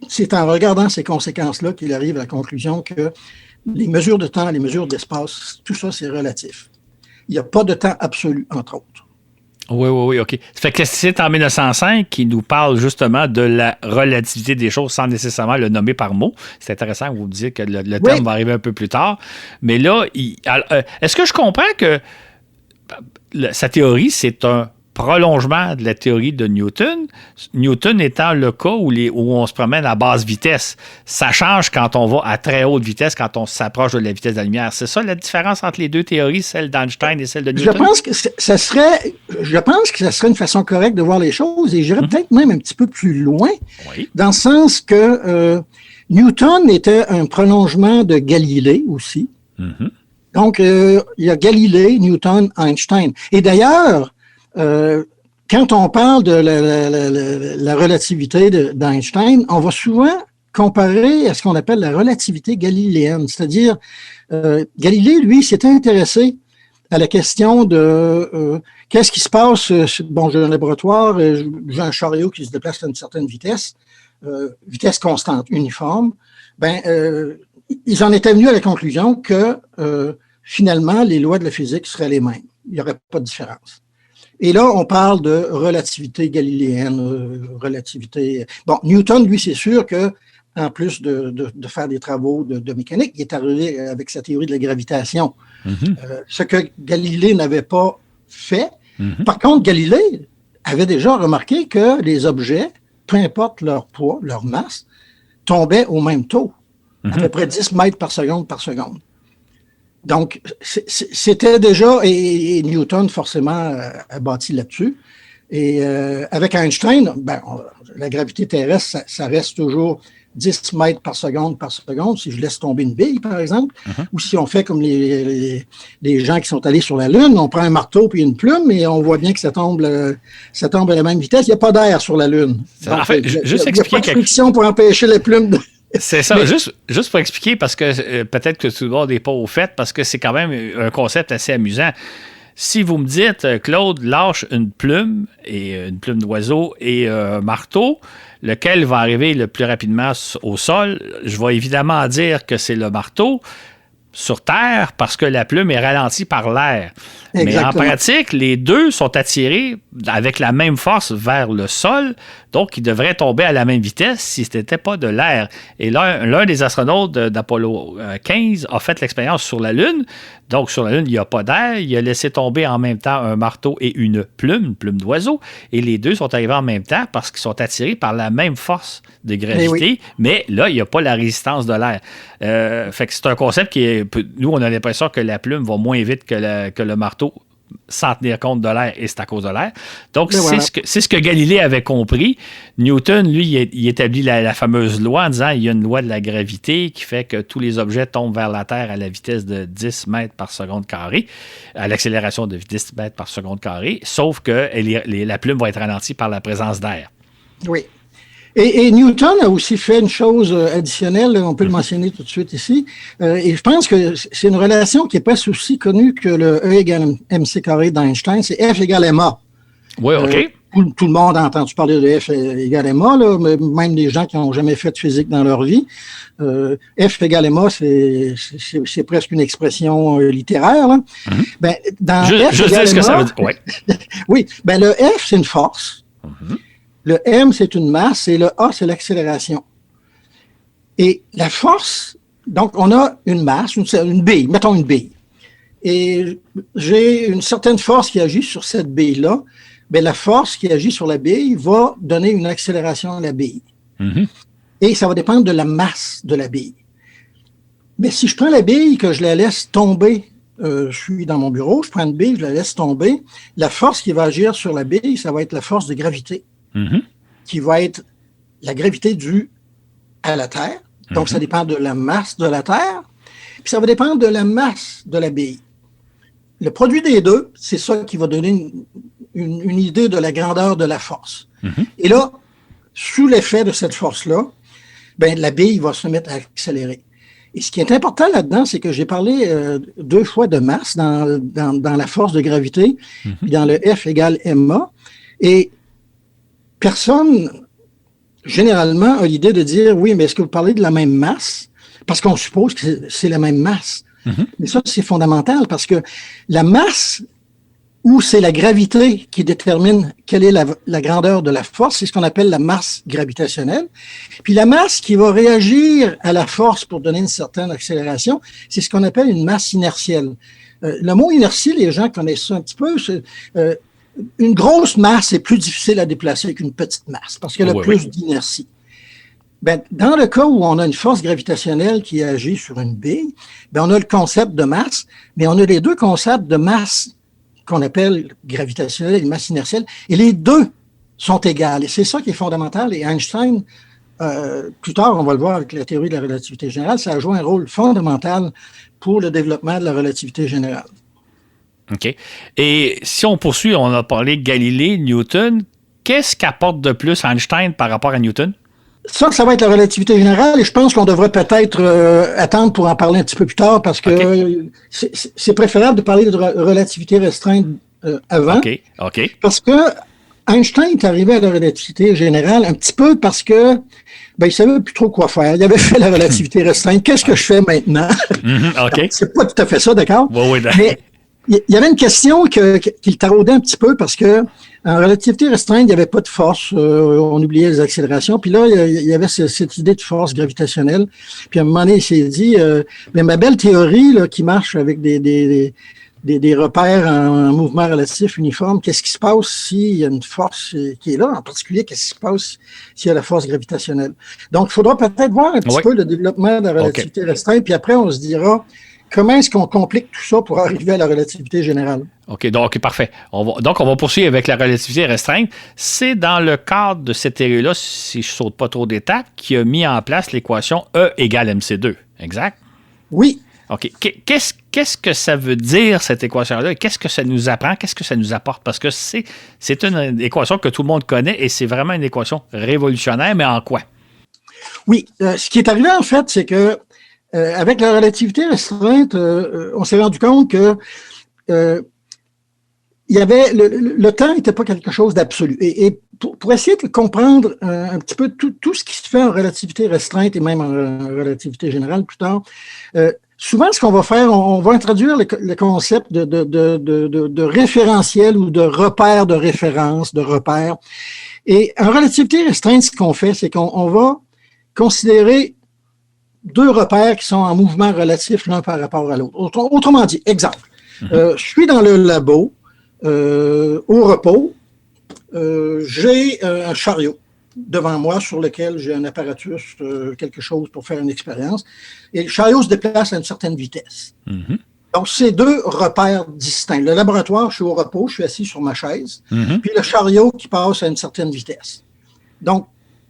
c'est en regardant ces conséquences-là qu'il arrive à la conclusion que les mesures de temps, les mesures d'espace, tout ça, c'est relatif. Il n'y a pas de temps absolu, entre autres. Oui, OK. Ça fait que c'est en 1905 qu'il nous parle justement de la relativité des choses sans nécessairement le nommer par mot. C'est intéressant que vous me disiez que le terme va arriver un peu plus tard. Mais là, est-ce que je comprends que sa théorie, c'est un prolongement de la théorie de Newton. Newton étant le cas où on se promène à basse vitesse. Ça change quand on va à très haute vitesse, quand on s'approche de la vitesse de la lumière. C'est ça la différence entre les deux théories, celle d'Einstein et celle de Newton? Je pense que ça serait une façon correcte de voir les choses et j'irais peut-être même un petit peu plus loin, dans le sens que Newton était un prolongement de Galilée aussi. Mm-hmm. Donc, il y a Galilée, Newton, Einstein. Et d'ailleurs, quand on parle de la relativité d'Einstein, on va souvent comparer à ce qu'on appelle la relativité galiléenne. C'est-à-dire, Galilée, lui, s'était intéressé à la question de qu'est-ce qui se passe. J'ai un laboratoire, j'ai un chariot qui se déplace à une certaine vitesse, vitesse constante, uniforme. Ils en étaient venus à la conclusion que finalement, les lois de la physique seraient les mêmes. Il n'y aurait pas de différence. Et là, on parle de relativité galiléenne, relativité... Bon, Newton, lui, c'est sûr que en plus de faire des travaux de mécanique, il est arrivé avec sa théorie de la gravitation. Mm-hmm. Ce que Galilée n'avait pas fait. Mm-hmm. Par contre, Galilée avait déjà remarqué que les objets, peu importe leur poids, leur masse, tombaient au même taux, à peu près 10 mètres par seconde. Donc, c'était déjà, et Newton, forcément, a bâti là-dessus. Et avec Einstein, la gravité terrestre, ça reste toujours 10 mètres par seconde, si je laisse tomber une bille, par exemple, ou si on fait comme les gens qui sont allés sur la Lune, on prend un marteau puis une plume et on voit bien que ça tombe à la même vitesse. Il n'y a pas d'air sur la Lune. Donc, en fait, juste il n'y a pas de friction pour empêcher la plume de... C'est ça, juste pour expliquer, parce que peut-être que tout le monde n'est pas au fait, parce que c'est quand même un concept assez amusant. Si vous me dites, Claude, lâche une plume d'oiseau et un marteau, lequel va arriver le plus rapidement au sol, je vais évidemment dire que c'est le marteau sur Terre parce que la plume est ralentie par l'air. Mais en pratique, les deux sont attirés avec la même force vers le sol. Donc, il devrait tomber à la même vitesse si ce n'était pas de l'air. Et l'un des astronautes d'Apollo 15 a fait l'expérience sur la Lune. Donc, sur la Lune, il n'y a pas d'air. Il a laissé tomber en même temps un marteau et une plume d'oiseau. Et les deux sont arrivés en même temps parce qu'ils sont attirés par la même force de gravité. Mais là, il n'y a pas la résistance de l'air. Fait que c'est un concept qui est... Nous, on a l'impression que la plume va moins vite que le marteau sans tenir compte de l'air, et c'est à cause de l'air. Donc, c'est ce que Galilée avait compris. Newton, lui, il établit la fameuse loi en disant il y a une loi de la gravité qui fait que tous les objets tombent vers la Terre à la vitesse de 10 mètres par seconde carrée, à l'accélération de 10 mètres par seconde carrée, sauf que la plume va être ralentie par la présence d'air. Oui. Et Newton a aussi fait une chose additionnelle, on peut le mentionner tout de suite ici, et je pense que c'est une relation qui est presque aussi connue que le E égale mc carré d'Einstein, c'est F égale ma. Oui, OK. Tout le monde a entendu parler de F égale ma, là, même des gens qui n'ont jamais fait de physique dans leur vie. F égale ma, c'est presque une expression littéraire. Là. Mm-hmm. Ben, dans F égale ce que ça veut dire. Ouais. Oui, ben le F, c'est une force. Mm-hmm. Le M, c'est une masse et le A, c'est l'accélération. Et la force, donc on a une masse, une bille, mettons une bille. Et j'ai une certaine force qui agit sur cette bille-là. Bien, la force qui agit sur la bille va donner une accélération à la bille. Mm-hmm. Et ça va dépendre de la masse de la bille. Mais si je prends la bille, que je la laisse tomber, je suis dans mon bureau, je prends une bille, je la laisse tomber, la force qui va agir sur la bille, ça va être la force de gravité. Mm-hmm. Qui va être la gravité due à la Terre. Donc, ça dépend de la masse de la Terre. Puis, ça va dépendre de la masse de la bille. Le produit des deux, c'est ça qui va donner une idée de la grandeur de la force. Mm-hmm. Et là, sous l'effet de cette force-là, ben, la bille va se mettre à accélérer. Et ce qui est important là-dedans, c'est que j'ai parlé 2 fois de masse dans la force de gravité, puis dans le F égale ma. Et personne, généralement, a l'idée de dire, oui, mais est-ce que vous parlez de la même masse? Parce qu'on suppose que c'est la même masse. Mm-hmm. Mais ça, c'est fondamental parce que la masse, où c'est la gravité qui détermine quelle est la grandeur de la force, c'est ce qu'on appelle la masse gravitationnelle. Puis la masse qui va réagir à la force pour donner une certaine accélération, c'est ce qu'on appelle une masse inertielle. Le mot inertie, les gens connaissent ça un petit peu, une grosse masse est plus difficile à déplacer qu'une petite masse parce qu'elle a plus d'inertie. Ben, dans le cas où on a une force gravitationnelle qui agit sur une bille, ben, on a le concept de masse, mais on a les deux concepts de masse qu'on appelle gravitationnelle et masse inertielle, et les deux sont égales. Et c'est ça qui est fondamental. Et Einstein, plus tard, on va le voir avec la théorie de la relativité générale, ça a joué un rôle fondamental pour le développement de la relativité générale. OK. Et si on poursuit, on a parlé de Galilée, Newton. Qu'est-ce qu'apporte de plus Einstein par rapport à Newton? Ça va être la relativité générale et je pense qu'on devrait peut-être attendre pour en parler un petit peu plus tard parce que c'est préférable de parler de relativité restreinte avant. OK. Parce que Einstein est arrivé à la relativité générale un petit peu parce que il savait plus trop quoi faire. Il avait fait la relativité restreinte. Qu'est-ce que je fais maintenant? OK. C'est pas tout à fait ça, d'accord? Oui, mais il y avait une question qui le taraudait un petit peu parce que en relativité restreinte, il n'y avait pas de force. On oubliait les accélérations. Puis là, il y avait cette idée de force gravitationnelle. Puis à un moment donné, il s'est dit, mais ma belle théorie là, qui marche avec des repères en mouvement relatif uniforme, qu'est-ce qui se passe s'il y a une force qui est là? En particulier, qu'est-ce qui se passe s'il y a la force gravitationnelle? Donc, il faudra peut-être voir un petit peu le développement de la relativité restreinte. Puis après, on se dira, comment est-ce qu'on complique tout ça pour arriver à la relativité générale? OK, donc parfait. On va poursuivre avec la relativité restreinte. C'est dans le cadre de cette théorie-là, si je ne saute pas trop d'étapes, qui a mis en place l'équation E égale MC2. Exact? Oui. OK. Qu'est-ce que ça veut dire, cette équation-là? Qu'est-ce que ça nous apprend? Qu'est-ce que ça nous apporte? Parce que c'est une équation que tout le monde connaît et c'est vraiment une équation révolutionnaire, mais en quoi? Oui. Ce qui est arrivé, en fait, c'est que avec la relativité restreinte, on s'est rendu compte que il y avait le temps n'était pas quelque chose d'absolu. Et pour essayer de comprendre un petit peu tout ce qui se fait en relativité restreinte et même en relativité générale plus tard, souvent ce qu'on va faire, on va introduire le concept de référentiel ou de repère de référence, de repère. Et en relativité restreinte, ce qu'on fait, c'est qu'on va considérer deux repères qui sont en mouvement relatif l'un par rapport à l'autre. Autrement dit, exemple, je suis dans le labo, au repos, j'ai un chariot devant moi sur lequel j'ai un apparatus, quelque chose pour faire une expérience, et le chariot se déplace à une certaine vitesse. Donc, c'est deux repères distincts. Le laboratoire, je suis au repos, je suis assis sur ma chaise, puis le chariot qui passe à une certaine vitesse. Donc,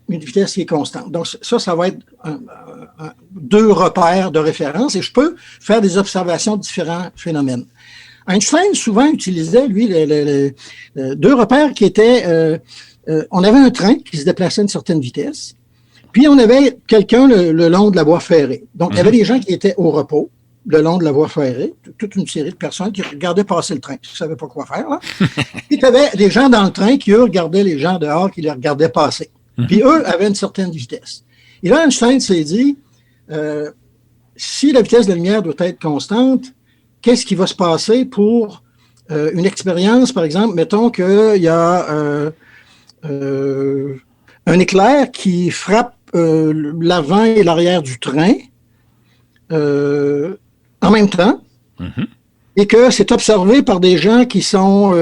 une vitesse qui est constante. Donc, ça va être deux repères de référence et je peux faire des observations de différents phénomènes. Einstein souvent utilisait, lui, deux repères qui étaient... on avait un train qui se déplaçait à une certaine vitesse, puis on avait quelqu'un le long de la voie ferrée. Donc, il y avait des gens qui étaient au repos, le long de la voie ferrée, toute une série de personnes qui regardaient passer le train, qui ne savaient pas quoi faire. Là. Puis, il y avait des gens dans le train qui, eux, regardaient les gens dehors, qui les regardaient passer. Puis, eux avaient une certaine vitesse. Et là, Einstein s'est dit, si la vitesse de la lumière doit être constante, qu'est-ce qui va se passer pour une expérience, par exemple, mettons qu'il y a un éclair qui frappe l'avant et l'arrière du train en même temps, et que c'est observé par des gens qui sont,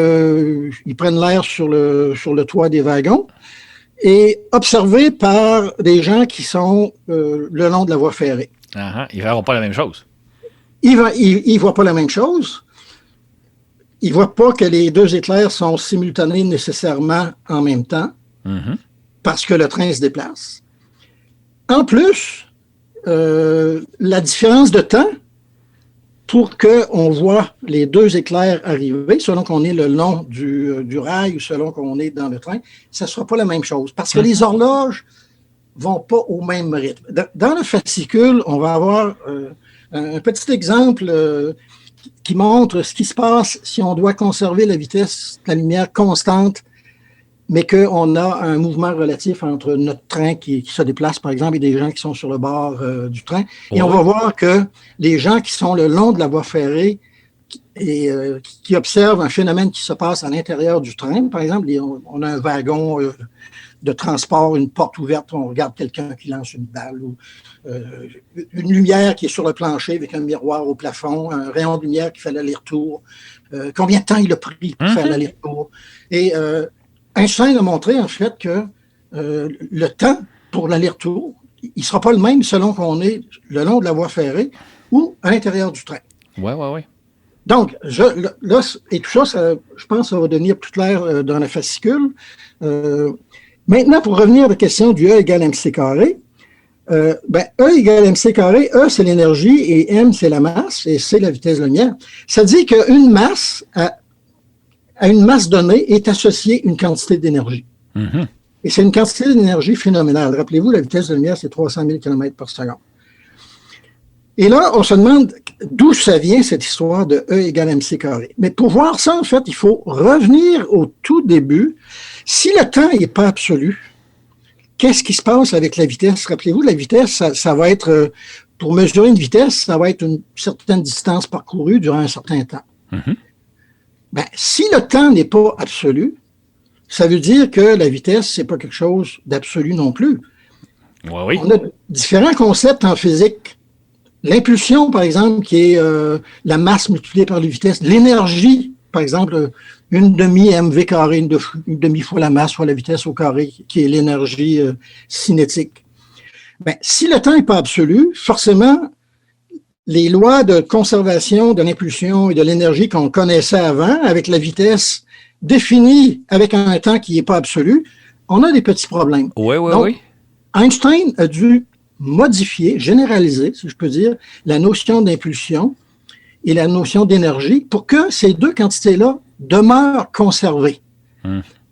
ils prennent l'air sur le toit des wagons, et observé par des gens qui sont le long de la voie ferrée. Ils ne verront pas la même chose. Ils ne voient pas la même chose. Ils ne voient pas que les deux éclairs sont simultanés nécessairement en même temps, parce que le train se déplace. En plus, la différence de temps pour qu'on voit les deux éclairs arriver, selon qu'on est le long du rail ou selon qu'on est dans le train, ça ne sera pas la même chose. Parce que les horloges ne vont pas au même rythme. Dans le fascicule, on va avoir un petit exemple qui montre ce qui se passe si on doit conserver la vitesse de la lumière constante, mais qu'on a un mouvement relatif entre notre train qui se déplace, par exemple, et des gens qui sont sur le bord du train. Et on va voir que les gens qui sont le long de la voie ferrée et qui observent un phénomène qui se passe à l'intérieur du train, par exemple, on a un wagon de transport, une porte ouverte, on regarde quelqu'un qui lance une balle, ou une lumière qui est sur le plancher avec un miroir au plafond, un rayon de lumière qui fait l'aller-retour, combien de temps il a pris pour faire l'aller-retour. Et Einstein a montré, en fait, que le temps pour l'aller-retour, il ne sera pas le même selon qu'on est le long de la voie ferrée ou à l'intérieur du train. Oui. Donc, là, et tout ça, je pense que ça va devenir plus clair dans la fascicule. Maintenant, pour revenir à la question du E égale mc carré, E égale mc carré, E, c'est l'énergie et m, c'est la masse et c, la vitesse de la lumière. Ça dit qu'une masse à une masse donnée est associée une quantité d'énergie. Et c'est une quantité d'énergie phénoménale. Rappelez-vous, la vitesse de la lumière, c'est 300 000 km par seconde. Et là, on se demande d'où ça vient, cette histoire de E égale mc carré. Mais pour voir ça, en fait, il faut revenir au tout début. Si le temps n'est pas absolu, qu'est-ce qui se passe avec la vitesse? Rappelez-vous, la vitesse, ça va être, pour mesurer une vitesse, ça va être une certaine distance parcourue durant un certain temps. Si le temps n'est pas absolu, ça veut dire que la vitesse, c'est pas quelque chose d'absolu non plus. Oui. On a différents concepts en physique. L'impulsion, par exemple, qui est la masse multipliée par la vitesse. L'énergie, par exemple, une demi-mv carré, une demi fois la masse fois la vitesse au carré, qui est l'énergie cinétique. Si le temps n'est pas absolu, forcément, les lois de conservation de l'impulsion et de l'énergie qu'on connaissait avant, avec la vitesse définie avec un temps qui n'est pas absolu, on a des petits problèmes. Oui. Einstein a dû modifier, généraliser, si je peux dire, la notion d'impulsion et la notion d'énergie pour que ces deux quantités-là demeurent conservées.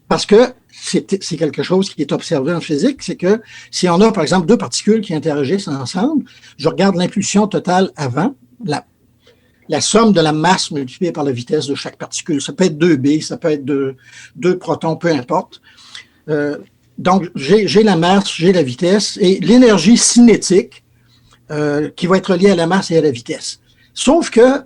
Parce que c'est quelque chose qui est observé en physique, c'est que si on a, par exemple, deux particules qui interagissent ensemble, je regarde l'impulsion totale avant, la somme de la masse multipliée par la vitesse de chaque particule. Ça peut être 2B, ça peut être deux protons, peu importe. Donc, j'ai la masse, j'ai la vitesse et l'énergie cinétique qui va être liée à la masse et à la vitesse. Sauf que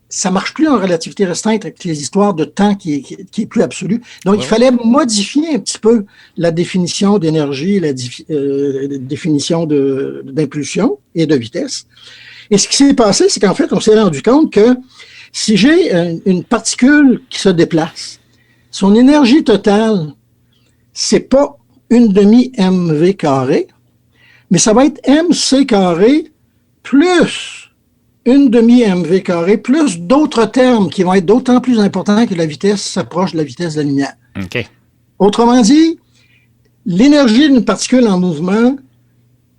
ça marche plus en relativité restreinte avec les histoires de temps qui est plus absolu. Donc, il fallait modifier un petit peu la définition d'énergie, la définition d'impulsion et de vitesse. Et ce qui s'est passé, c'est qu'en fait, on s'est rendu compte que si j'ai une particule qui se déplace, son énergie totale, c'est pas une demi-mv carré, mais ça va être mc carré plus une demi-mv carré, plus d'autres termes qui vont être d'autant plus importants que la vitesse s'approche de la vitesse de la lumière. OK. Autrement dit, l'énergie d'une particule en mouvement,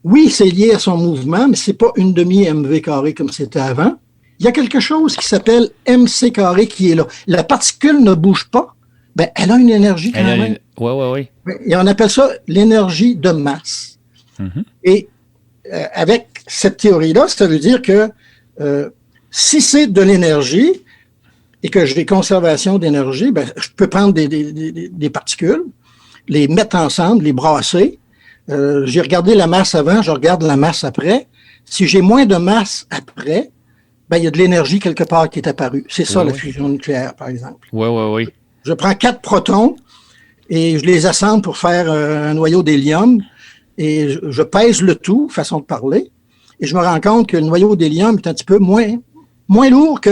oui, c'est lié à son mouvement, mais c'est pas une demi-mv carré comme c'était avant. Il y a quelque chose qui s'appelle mc carré qui est là. La particule ne bouge pas, ben, elle a une énergie quand même. Oui. Et on appelle ça l'énergie de masse. Mm-hmm. Et avec cette théorie-là, ça veut dire que si c'est de l'énergie et que j'ai conservation d'énergie, ben, je peux prendre des particules, les mettre ensemble, les brasser. J'ai regardé la masse avant, je regarde la masse après. Si j'ai moins de masse après, ben, il y a de l'énergie quelque part qui est apparue. C'est ça, la fusion nucléaire, par exemple. Oui. Je prends 4 protons et je les assemble pour faire un noyau d'hélium et je pèse le tout, façon de parler. Et je me rends compte que le noyau d'hélium est un petit peu moins lourd que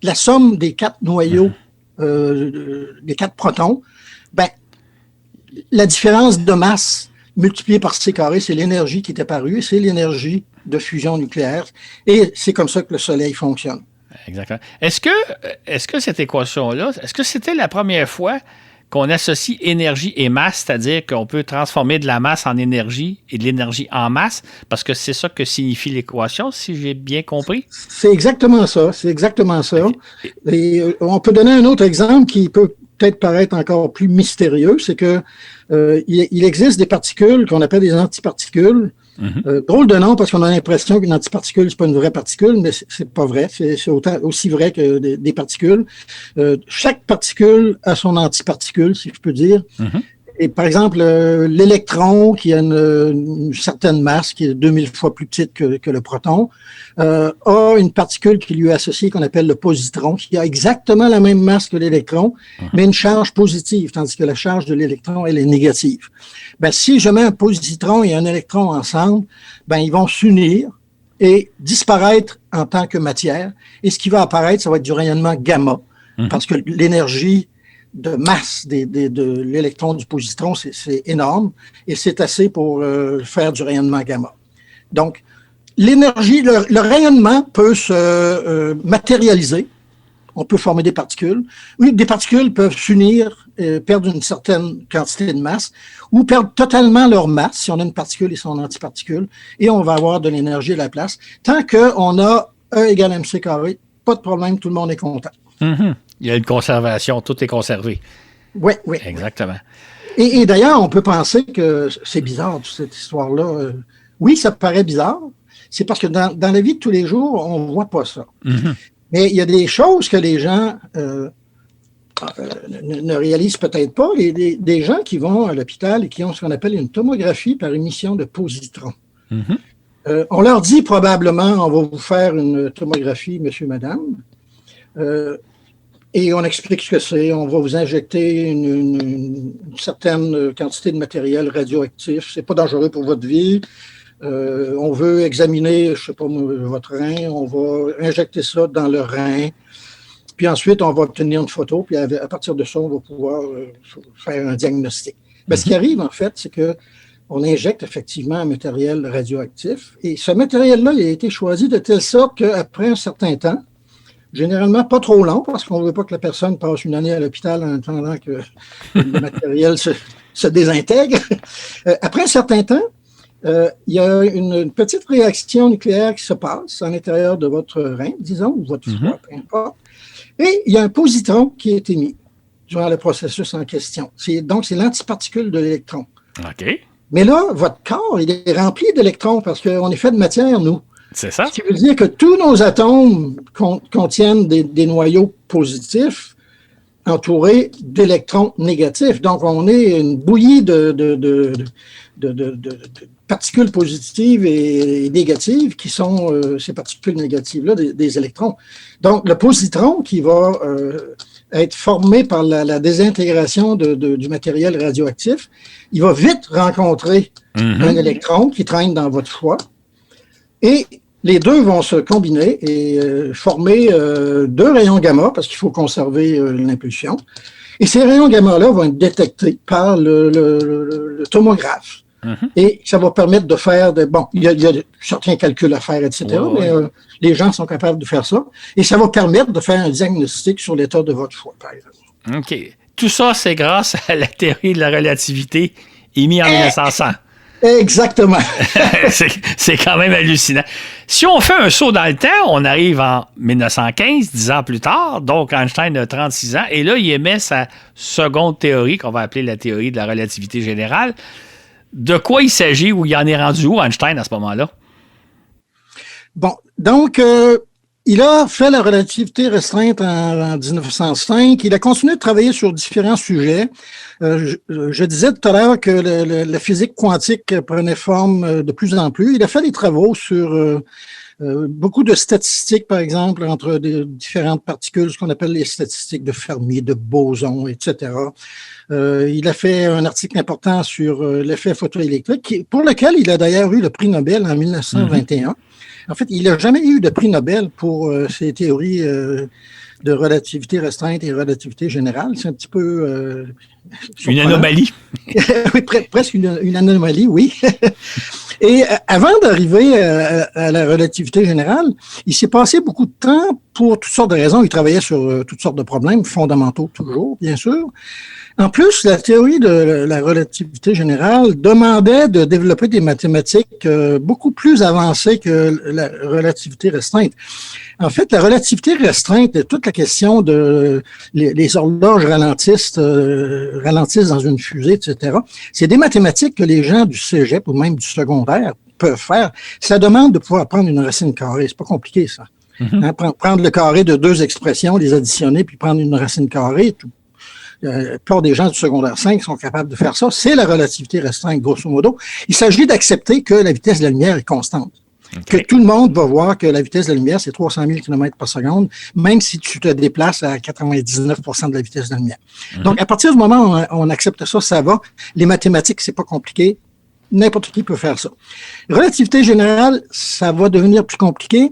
la somme des 4 noyaux, des 4 protons. Ben, la différence de masse multipliée par c carré, c'est l'énergie qui est apparue, c'est l'énergie de fusion nucléaire. Et c'est comme ça que le Soleil fonctionne. Exactement. Est-ce que cette équation-là, est-ce que c'était la première fois qu'on associe énergie et masse, c'est-à-dire qu'on peut transformer de la masse en énergie et de l'énergie en masse, parce que c'est ça que signifie l'équation, si j'ai bien compris? C'est exactement ça. Et on peut donner un autre exemple qui peut peut-être paraître encore plus mystérieux, c'est que il existe des particules qu'on appelle des antiparticules. Mm-hmm. Drôle de nom parce qu'on a l'impression qu'une antiparticule, c'est pas une vraie particule, mais c'est pas vrai. C'est aussi vrai que des particules. Chaque particule a son antiparticule, si je peux dire. Mm-hmm. Et par exemple, l'électron, qui a une certaine masse, qui est 2000 fois plus petite que le proton, a une particule qui lui est associée, qu'on appelle le positron, qui a exactement la même masse que l'électron, mais une charge positive, tandis que la charge de l'électron, elle est négative. Ben, si je mets un positron et un électron ensemble, ben, ils vont s'unir et disparaître en tant que matière. Et ce qui va apparaître, ça va être du rayonnement gamma, parce que l'énergie de masse de l'électron du positron, c'est énorme, et c'est assez pour faire du rayonnement gamma. Donc, l'énergie, le rayonnement peut se matérialiser. On peut former des particules. Oui, des particules peuvent s'unir, perdre une certaine quantité de masse, ou perdre totalement leur masse, si on a une particule et son antiparticule, et on va avoir de l'énergie à la place. Tant qu'on a E égale mc carré, pas de problème, tout le monde est content. Mm-hmm. Il y a une conservation, tout est conservé. Oui. Exactement. Et d'ailleurs, on peut penser que c'est bizarre, toute cette histoire-là. Oui, ça paraît bizarre. C'est parce que dans la vie de tous les jours, on ne voit pas ça. Mm-hmm. Mais il y a des choses que les gens ne réalisent peut-être pas. Des gens qui vont à l'hôpital et qui ont ce qu'on appelle une tomographie par émission de positrons. Mm-hmm. On leur dit probablement, on va vous faire une tomographie, monsieur, madame. Et on explique ce que c'est. On va vous injecter une certaine quantité de matériel radioactif. C'est pas dangereux pour votre vie. On veut examiner, je sais pas, votre rein. On va injecter ça dans le rein. Puis ensuite, on va obtenir une photo. Puis à partir de ça, on va pouvoir faire un diagnostic. Ben, ce qui arrive, en fait, c'est que on injecte effectivement un matériel radioactif. Et ce matériel-là, il a été choisi de telle sorte qu'après un certain temps, généralement pas trop long, parce qu'on ne veut pas que la personne passe une année à l'hôpital en attendant que le matériel se désintègre. Après un certain temps, il y a une petite réaction nucléaire qui se passe à l'intérieur de votre rein, disons, ou votre foie, peu importe. Et il y a un positron qui est émis durant le processus en question. Donc, c'est l'antiparticule de l'électron. OK. Mais là, votre corps, il est rempli d'électrons parce qu'on est fait de matière, nous. C'est ça. Ce qui veut dire que tous nos atomes contiennent des noyaux positifs entourés d'électrons négatifs. Donc, on est une bouillie de particules positives et négatives qui sont ces particules négatives-là, des électrons. Donc, le positron qui va être formé par la désintégration du matériel radioactif, il va vite rencontrer un électron qui traîne dans votre foie et les deux vont se combiner et former deux rayons gamma parce qu'il faut conserver l'impulsion. Et ces rayons gamma-là vont être détectés par le tomographe. Et ça va permettre de faire il y a certains calculs à faire, etc. Mais les gens sont capables de faire ça. Et ça va permettre de faire un diagnostic sur l'état de votre foie, par exemple. OK. Tout ça, c'est grâce à la théorie de la relativité émise en 1900. Exactement. c'est quand même hallucinant. Si on fait un saut dans le temps, on arrive en 1915, 10 ans plus tard, donc Einstein a 36 ans, et là, il émet sa seconde théorie, qu'on va appeler la théorie de la relativité générale. De quoi il s'agit ou il en est rendu où, Einstein, à ce moment-là? Bon, donc, il a fait la relativité restreinte en 1905. Il a continué de travailler sur différents sujets. Je disais tout à l'heure que la physique quantique prenait forme de plus en plus. Il a fait des travaux sur beaucoup de statistiques, par exemple, entre différentes particules, ce qu'on appelle les statistiques de Fermi, de boson, etc. Il a fait un article important sur l'effet photoélectrique, pour lequel il a d'ailleurs eu le prix Nobel en 1921. En fait, il n'a jamais eu de prix Nobel pour ses théories de relativité restreinte et relativité générale. C'est un petit peu... une anomalie. Oui, presque une anomalie, oui. Et avant d'arriver à la relativité générale, il s'est passé beaucoup de temps pour toutes sortes de raisons. Il travaillait sur toutes sortes de problèmes fondamentaux, toujours, bien sûr. En plus, la théorie de la relativité générale demandait de développer des mathématiques beaucoup plus avancées que la relativité restreinte. En fait, la relativité restreinte, toute la question de les horloges ralentissent dans une fusée, etc. C'est des mathématiques que les gens du cégep ou même du secondaire peuvent faire. Ça demande de pouvoir prendre une racine carrée. C'est pas compliqué, ça. Prendre le carré de deux expressions, les additionner, puis prendre une racine carrée, tout. La plupart des gens du secondaire 5 sont capables de faire ça. C'est la relativité restreinte, grosso modo. Il s'agit d'accepter que la vitesse de la lumière est constante. Okay. Que tout le monde va voir que la vitesse de la lumière, c'est 300 000 km par seconde, même si tu te déplaces à 99 de la vitesse de la lumière. Donc, à partir du moment où on accepte ça, ça va. Les mathématiques, c'est pas compliqué. N'importe qui peut faire ça. Relativité générale, ça va devenir plus compliqué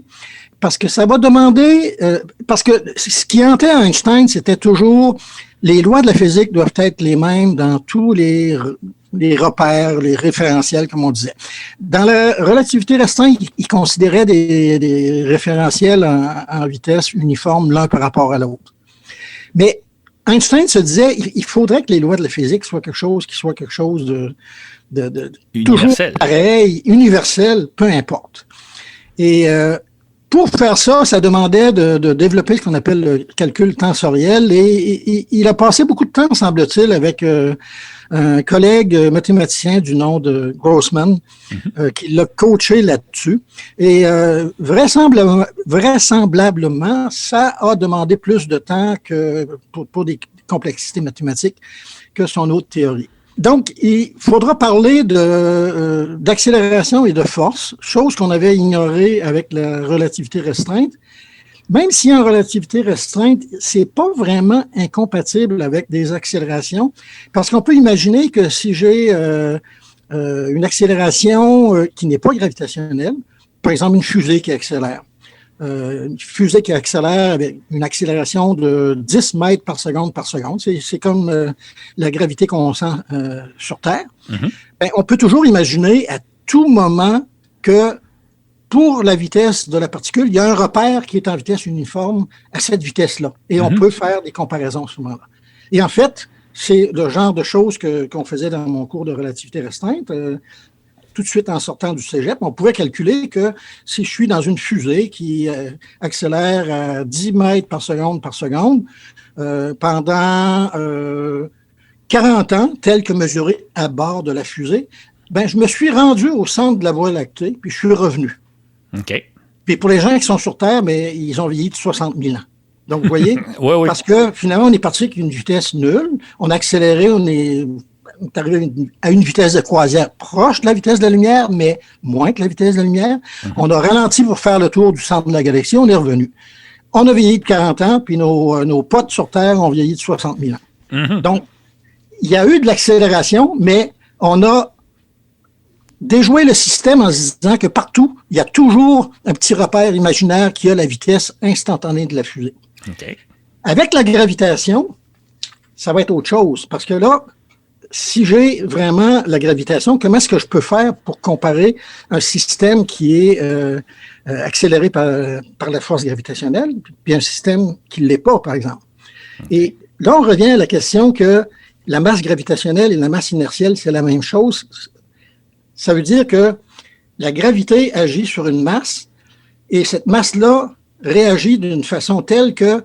parce que ça va demander... parce que ce qui hantait Einstein, c'était toujours... Les lois de la physique doivent être les mêmes dans tous les repères, les référentiels, comme on disait. Dans la relativité restreinte, il considérait des référentiels en vitesse uniforme l'un par rapport à l'autre. Mais Einstein se disait, il faudrait que les lois de la physique soient quelque chose de toujours pareil, universel, peu importe. Et pour faire ça, ça demandait de développer ce qu'on appelle le calcul tensoriel et il a passé beaucoup de temps, semble-t-il, avec un collègue mathématicien du nom de Grossman qui l'a coaché là-dessus. Et vraisemblablement, ça a demandé plus de temps que pour des complexités mathématiques que son autre théorie. Donc, il faudra parler d'accélération et de force, chose qu'on avait ignorée avec la relativité restreinte. Même si en relativité restreinte, c'est pas vraiment incompatible avec des accélérations, parce qu'on peut imaginer que si j'ai une accélération qui n'est pas gravitationnelle, par exemple une fusée qui accélère, une fusée qui accélère avec une accélération de 10 mètres par seconde, c'est comme la gravité qu'on sent sur Terre. Ben, on peut toujours imaginer à tout moment que pour la vitesse de la particule, il y a un repère qui est en vitesse uniforme à cette vitesse-là. Et on peut faire des comparaisons à ce moment-là. Et en fait, c'est le genre de choses qu'on faisait dans mon cours de relativité restreinte. Tout de suite en sortant du cégep, on pouvait calculer que si je suis dans une fusée qui accélère à 10 mètres par seconde pendant 40 ans, tel que mesuré à bord de la fusée, ben je me suis rendu au centre de la Voie lactée, puis je suis revenu. OK. Puis pour les gens qui sont sur Terre, mais ils ont vieilli de 60 000 ans. Donc, vous voyez, oui. Parce que finalement, on est parti avec une vitesse nulle, on a accéléré, on est est arrivé à une vitesse de croisière proche de la vitesse de la lumière, mais moins que la vitesse de la lumière. On a ralenti pour faire le tour du centre de la galaxie, on est revenu. On a vieilli de 40 ans, puis nos potes sur Terre ont vieilli de 60 000 ans. Donc, il y a eu de l'accélération, mais on a déjoué le système en se disant que partout, il y a toujours un petit repère imaginaire qui a la vitesse instantanée de la fusée. Okay. Avec la gravitation, ça va être autre chose, parce que là, si j'ai vraiment la gravitation, comment est-ce que je peux faire pour comparer un système qui est accéléré par la force gravitationnelle, puis un système qui ne l'est pas, par exemple? Et là, on revient à la question que la masse gravitationnelle et la masse inertielle, c'est la même chose. Ça veut dire que la gravité agit sur une masse et cette masse-là réagit d'une façon telle que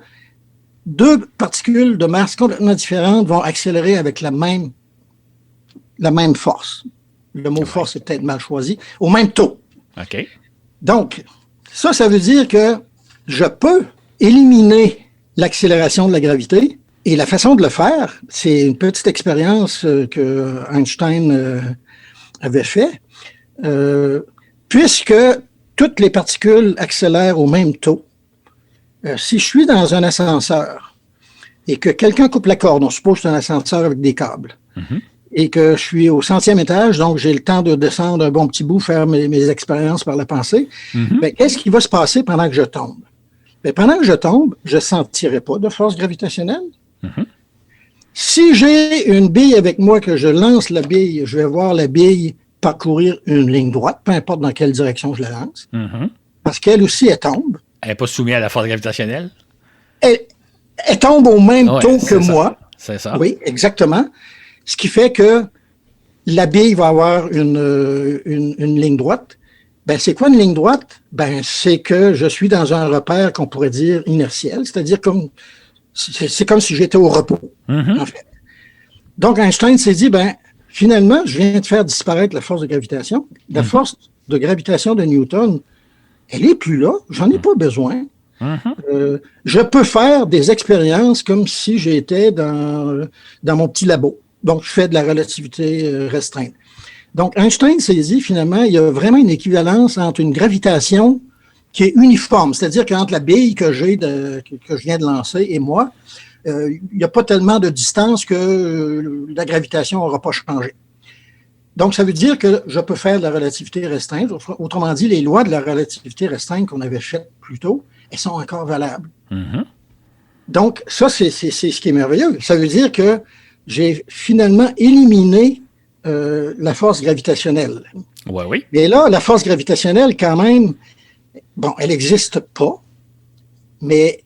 deux particules de masse complètement différentes vont accélérer avec la même force. Le mot force est peut-être mal choisi. Au même taux. OK. Donc, ça veut dire que je peux éliminer l'accélération de la gravité. Et la façon de le faire, c'est une petite expérience que Einstein avait fait. Puisque toutes les particules accélèrent au même taux, si je suis dans un ascenseur et que quelqu'un coupe la corde, on suppose que c'est un ascenseur avec des câbles, et que je suis au 100e étage, donc j'ai le temps de descendre un bon petit bout, faire mes expériences par la pensée, ben, qu'est-ce qui va se passer pendant que je tombe? Ben, pendant que je tombe, je ne sentirai pas de force gravitationnelle. Si j'ai une bille avec moi, que je lance la bille, je vais voir la bille parcourir une ligne droite, peu importe dans quelle direction je la lance, parce qu'elle aussi, elle tombe. Elle n'est pas soumise à la force gravitationnelle? Elle tombe au même taux que moi. C'est ça. Oui, exactement. Ce qui fait que la bille va avoir une ligne droite. Ben, c'est quoi une ligne droite? Ben, c'est que je suis dans un repère qu'on pourrait dire inertiel, c'est-à-dire c'est comme si j'étais au repos, en fait. Donc, Einstein s'est dit, ben, finalement, je viens de faire disparaître la force de gravitation. La force de gravitation de Newton, elle est plus là. J'en ai pas besoin. Je peux faire des expériences comme si j'étais dans mon petit labo. Donc, je fais de la relativité restreinte. Donc, Einstein s'est dit, finalement, il y a vraiment une équivalence entre une gravitation qui est uniforme, c'est-à-dire qu'entre la bille que je viens de lancer et moi, il n'y a pas tellement de distance que la gravitation n'aura pas changé. Donc, ça veut dire que je peux faire de la relativité restreinte. Autrement dit, les lois de la relativité restreinte qu'on avait faites plus tôt, elles sont encore valables. Donc, ça, c'est ce qui est merveilleux. Ça veut dire que j'ai finalement éliminé la force gravitationnelle. Oui. Mais là, la force gravitationnelle, quand même, bon, elle n'existe pas, mais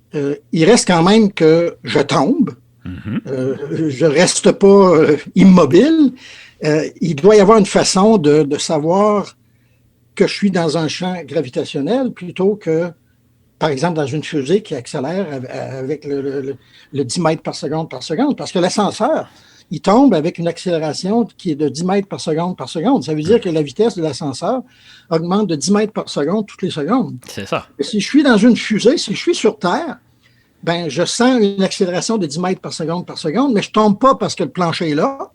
il reste quand même que je tombe. Je reste pas immobile. Il doit y avoir une façon de savoir que je suis dans un champ gravitationnel plutôt que, par exemple, dans une fusée qui accélère avec le 10 mètres par seconde, parce que l'ascenseur, il tombe avec une accélération qui est de 10 mètres par seconde. Ça veut dire que la vitesse de l'ascenseur augmente de 10 mètres par seconde toutes les secondes. C'est ça. Et si je suis dans une fusée, si je suis sur Terre, ben, je sens une accélération de 10 mètres par seconde, mais je ne tombe pas parce que le plancher est là.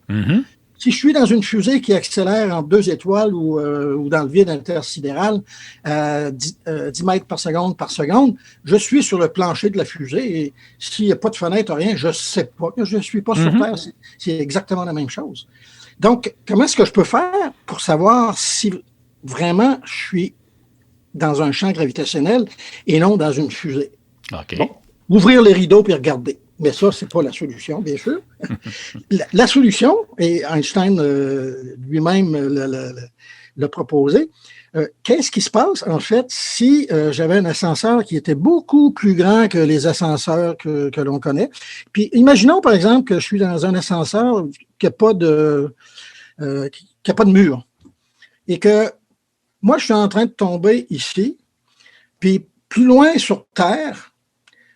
Si je suis dans une fusée qui accélère entre 2 étoiles ou dans le vide intersidéral à 10 mètres par seconde, je suis sur le plancher de la fusée et s'il n'y a pas de fenêtre, rien, je ne sais pas que je ne suis pas sur Terre. C'est exactement la même chose. Donc, comment est-ce que je peux faire pour savoir si vraiment je suis dans un champ gravitationnel et non dans une fusée? OK. Bon, ouvrir les rideaux puis regarder. Mais ça, c'est pas la solution, bien sûr. La solution, et Einstein lui-même l'a proposé, qu'est-ce qui se passe, en fait, si j'avais un ascenseur qui était beaucoup plus grand que les ascenseurs que l'on connaît? Puis, imaginons, par exemple, que je suis dans un ascenseur qui n'a pas de mur et que moi, je suis en train de tomber ici, puis plus loin sur Terre,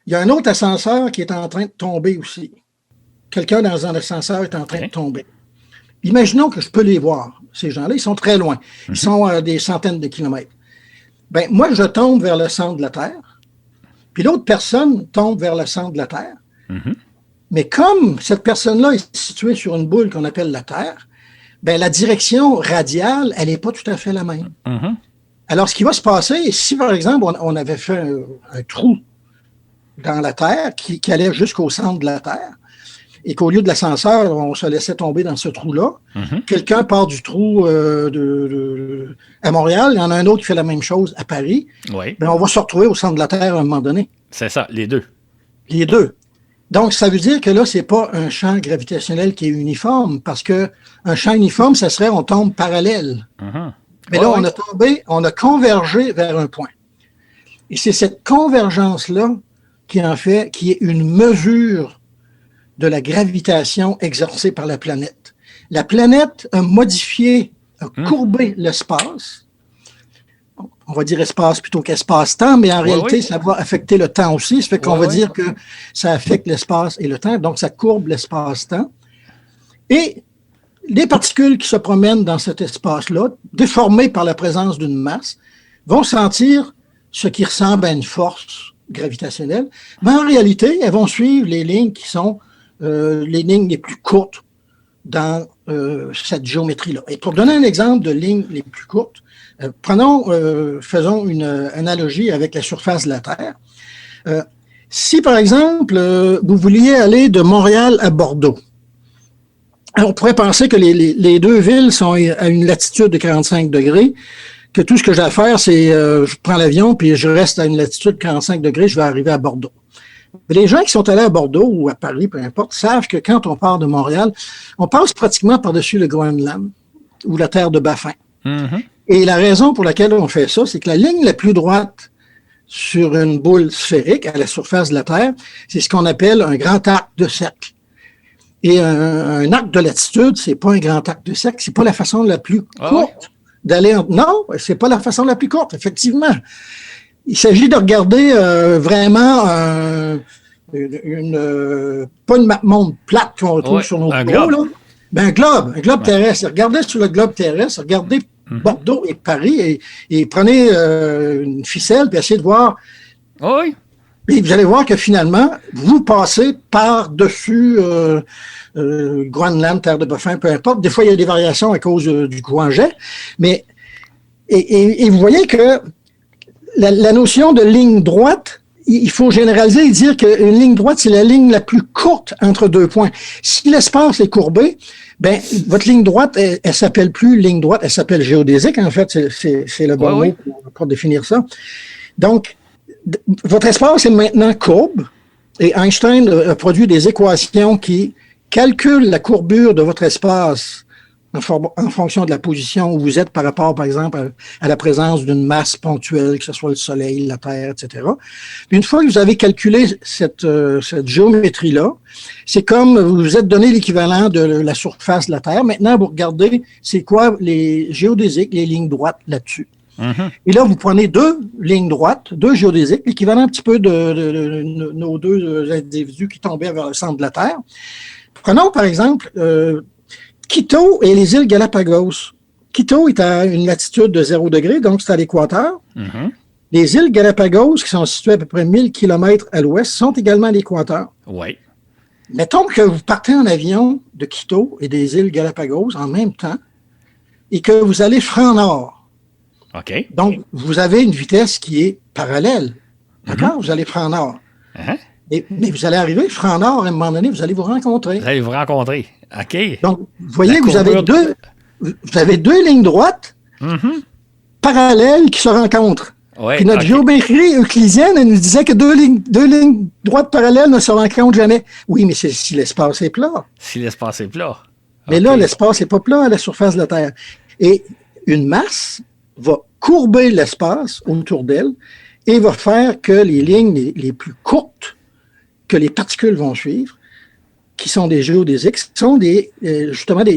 il y a un autre ascenseur qui est en train de tomber aussi. Quelqu'un dans un ascenseur est en train de tomber. Imaginons que je peux les voir. Ces gens-là, ils sont très loin. Ils sont à des centaines de kilomètres. Ben, moi, je tombe vers le centre de la Terre, puis l'autre personne tombe vers le centre de la Terre. Mais comme cette personne-là est située sur une boule qu'on appelle la Terre, ben la direction radiale, elle n'est pas tout à fait la même. Mm-hmm. Alors, ce qui va se passer, si par exemple, on avait fait un trou dans la Terre qui allait jusqu'au centre de la Terre, et qu'au lieu de l'ascenseur, on se laissait tomber dans ce trou-là, quelqu'un part du trou à Montréal, il y en a un autre qui fait la même chose à Paris, Oui. ben on va se retrouver au centre de la Terre à un moment donné. C'est ça, les deux. Les deux. Donc, ça veut dire que là, c'est pas un champ gravitationnel qui est uniforme, parce que un champ uniforme, ça serait on tombe parallèle. Mm-hmm. Mais là, on a convergé vers un point. Et c'est cette convergence-là qui est une mesure de la gravitation exercée par la planète. La planète a modifié, a courbé l'espace. On va dire espace plutôt qu'espace-temps, mais en réalité, ça va affecter le temps aussi. Ça fait qu'on va dire que ça affecte l'espace et le temps, donc ça courbe l'espace-temps. Et les particules qui se promènent dans cet espace-là, déformées par la présence d'une masse, vont sentir ce qui ressemble à une force gravitationnelle, mais en réalité, elles vont suivre les lignes qui sont les lignes les plus courtes dans cette géométrie-là. Et pour donner un exemple de lignes les plus courtes, faisons une analogie avec la surface de la Terre. Si, par exemple, vous vouliez aller de Montréal à Bordeaux, on pourrait penser que les deux villes sont à une latitude de 45 degrés, que tout ce que j'ai à faire, c'est je prends l'avion, puis je reste à une latitude de 45 degrés, je vais arriver à Bordeaux. Mais les gens qui sont allés à Bordeaux ou à Paris, peu importe, savent que quand on part de Montréal, on passe pratiquement par-dessus le Groenland ou la terre de Baffin. Mm-hmm. Et la raison pour laquelle on fait ça, c'est que la ligne la plus droite sur une boule sphérique à la surface de la Terre, c'est ce qu'on appelle un grand arc de cercle. Et un arc de latitude, c'est pas un grand arc de cercle, c'est pas la façon la plus courte d'aller Non, c'est pas la façon la plus courte, effectivement. Il s'agit de regarder vraiment pas une map-monde plate qu'on retrouve sur nos bureaux, là. Ben, un globe terrestre. Regardez sur le globe terrestre, regardez Bordeaux et Paris et prenez une ficelle puis essayez de voir. Oui. Et vous allez voir que finalement, vous passez par-dessus Groenland, terre de Baffin, peu importe. Des fois, il y a des variations à cause du courant jet. Mais, et vous voyez que la notion de ligne droite, il faut généraliser et dire qu'une ligne droite, c'est la ligne la plus courte entre deux points. Si l'espace est courbé, ben votre ligne droite, elle s'appelle plus ligne droite, elle s'appelle géodésique, en fait, c'est le bon mot pour définir ça. Donc, votre espace est maintenant courbe, et Einstein a produit des équations qui calculent la courbure de votre espace en fonction de la position où vous êtes par rapport, par exemple, à la présence d'une masse ponctuelle, que ce soit le Soleil, la Terre, etc. Puis une fois que vous avez calculé cette géométrie-là, c'est comme vous vous êtes donné l'équivalent de la surface de la Terre. Maintenant, vous regardez c'est quoi les géodésiques, les lignes droites là-dessus. Mm-hmm. Et là, vous prenez deux lignes droites, deux géodésiques, l'équivalent un petit peu de nos deux individus qui tombaient vers le centre de la Terre. Prenons, par exemple, Quito et les îles Galapagos. Quito est à une latitude de 0 degré, donc c'est à l'équateur. Mm-hmm. Les îles Galapagos, qui sont situées à peu près 1000 km à l'ouest, sont également à l'équateur. Oui. Mettons que vous partez en avion de Quito et des îles Galapagos en même temps et que vous allez franc nord. OK. Donc, vous avez une vitesse qui est parallèle. D'accord? Mm-hmm. Vous allez franc nord. Uh-huh. Mais vous allez arriver franc nord, à un moment donné, vous allez vous rencontrer. Vous allez vous rencontrer. OK. Donc, vous voyez, vous avez deux lignes droites parallèles qui se rencontrent. Ouais, puis notre géométrie euclidienne, elle nous disait que deux lignes droites parallèles ne se rencontrent jamais. Oui, mais c'est si l'espace est plat. Si l'espace est plat. Mais là, l'espace n'est pas plat à la surface de la Terre. Et une masse va courber l'espace autour d'elle et va faire que les lignes les plus courtes que les particules vont suivre, qui sont des géodésiques, sont justement des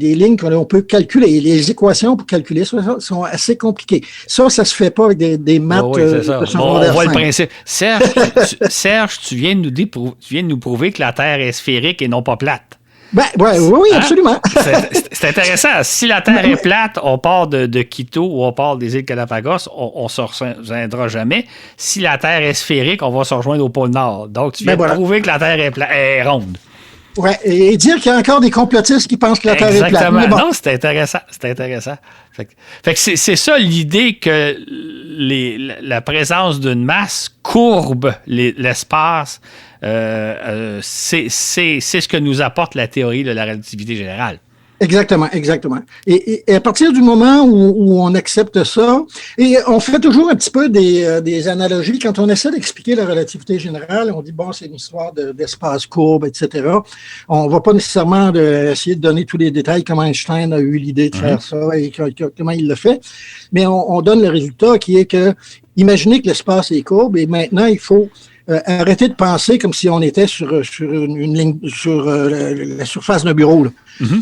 lignes qu'on peut calculer. Et les équations pour calculer ça sont assez compliquées. Ça se fait pas avec des maths de secondaire. On voit le principe. Serge, tu viens de nous prouver que la Terre est sphérique et non pas plate. Oui, absolument. C'est intéressant. Si la Terre est plate, on part de Quito ou on part des îles Galapagos, on ne se rejoindra jamais. Si la Terre est sphérique, on va se rejoindre au pôle Nord. Donc, tu viens de prouver que la Terre est ronde. Oui, et dire qu'il y a encore des complotistes qui pensent que la Terre est plate. Exactement. Non, c'est intéressant. Fait que c'est ça l'idée que la présence d'une masse courbe l'espace. C'est ce que nous apporte la théorie de la relativité générale. Exactement. Et à partir du moment où on accepte ça, et on fait toujours un petit peu des analogies, quand on essaie d'expliquer la relativité générale, on dit, bon, c'est une histoire d'espace courbe, etc. On ne va pas nécessairement essayer de donner tous les détails, comment Einstein a eu l'idée de faire ça et comment il l'a fait, mais on donne le résultat qui est que, imaginez que l'espace est courbe et maintenant, il faut arrêter de penser comme si on était sur une ligne, sur la surface d'un bureau. Là.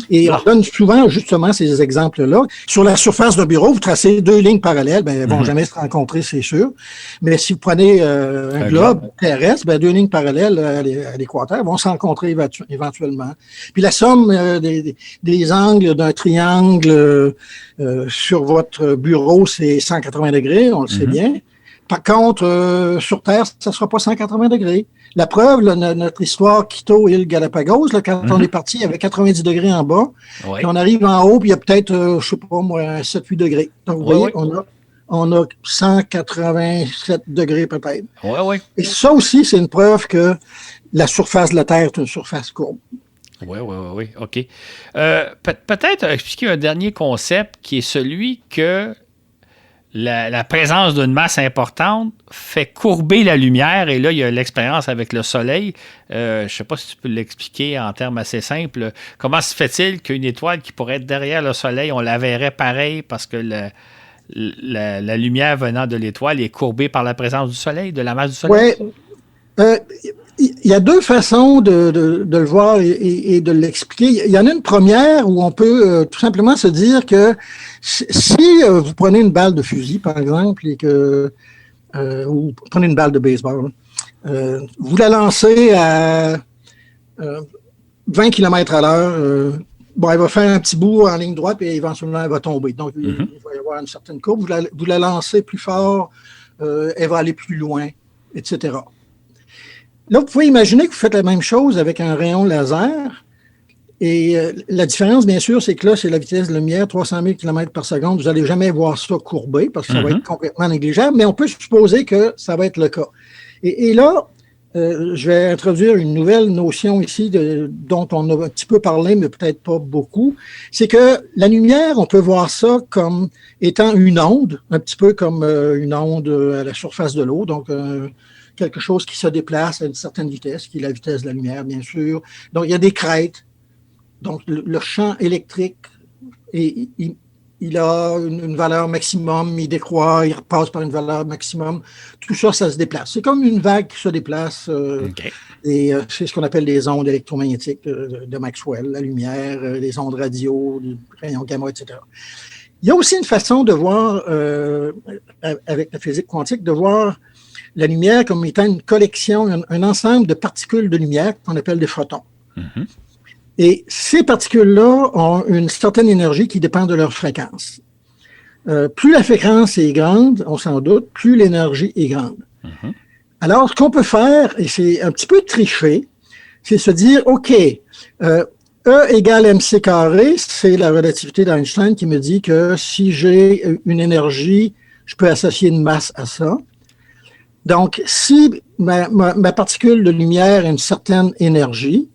Et on donne souvent justement ces exemples-là. Sur la surface d'un bureau, vous tracez deux lignes parallèles, elles vont jamais se rencontrer, c'est sûr. Mais si vous prenez un globe terrestre, deux lignes parallèles à l'équateur vont se rencontrer éventuellement. Puis la somme des angles d'un triangle sur votre bureau, c'est 180 degrés, on le sait bien. Par contre, sur Terre, ça ne sera pas 180 degrés. La preuve, notre histoire Quito, île Galapagos, quand on est parti, il y avait 90 degrés en bas. Oui. Puis on arrive en haut, puis il y a peut-être, je ne sais pas moi, 7-8 degrés. Donc, vous voyez, on a 187 degrés peut-être. Oui. Et ça aussi, c'est une preuve que la surface de la Terre est une surface courbe. Oui, OK. Peut-être expliquer un dernier concept qui est celui que la présence d'une masse importante fait courber la lumière. Et là, il y a l'expérience avec le Soleil. Je ne sais pas si tu peux l'expliquer en termes assez simples. Comment se fait-il qu'une étoile qui pourrait être derrière le Soleil, on la verrait pareil parce que la lumière venant de l'étoile est courbée par la présence du Soleil, de la masse du Soleil? Oui. Il y a deux façons de le voir et de l'expliquer. Il y en a une première où on peut tout simplement se dire que si vous prenez une balle de fusil, par exemple, et que ou prenez une balle de baseball, vous la lancez à 20 km à l'heure, elle va faire un petit bout en ligne droite et éventuellement elle va tomber. Donc, il va y avoir une certaine courbe. Vous la lancez plus fort, elle va aller plus loin, etc. Là, vous pouvez imaginer que vous faites la même chose avec un rayon laser. Et la différence, bien sûr, c'est que là, c'est la vitesse de lumière, 300 000 km par seconde. Vous n'allez jamais voir ça courbé parce que ça va être complètement négligeable, mais on peut supposer que ça va être le cas. Et là, je vais introduire une nouvelle notion ici dont on a un petit peu parlé, mais peut-être pas beaucoup. C'est que la lumière, on peut voir ça comme étant une onde, un petit peu comme une onde à la surface de l'eau. Donc, quelque chose qui se déplace à une certaine vitesse, qui est la vitesse de la lumière, bien sûr. Donc, il y a des crêtes. Donc, le champ électrique, il a une valeur maximum, il décroît, il repasse par une valeur maximum. Tout ça, ça se déplace. C'est comme une vague qui se déplace. Et c'est ce qu'on appelle les ondes électromagnétiques de Maxwell, la lumière, les ondes radio, les rayons gamma, etc. Il y a aussi une façon de voir, avec la physique quantique, de voir la lumière comme étant une collection, un ensemble de particules de lumière qu'on appelle des photons. Et ces particules-là ont une certaine énergie qui dépend de leur fréquence. Plus la fréquence est grande, on s'en doute, plus l'énergie est grande. Alors, ce qu'on peut faire, et c'est un petit peu triché, c'est se dire, OK, E égale mc carré, c'est la relativité d'Einstein qui me dit que si j'ai une énergie, je peux associer une masse à ça. Donc, si ma particule de lumière a une certaine énergie,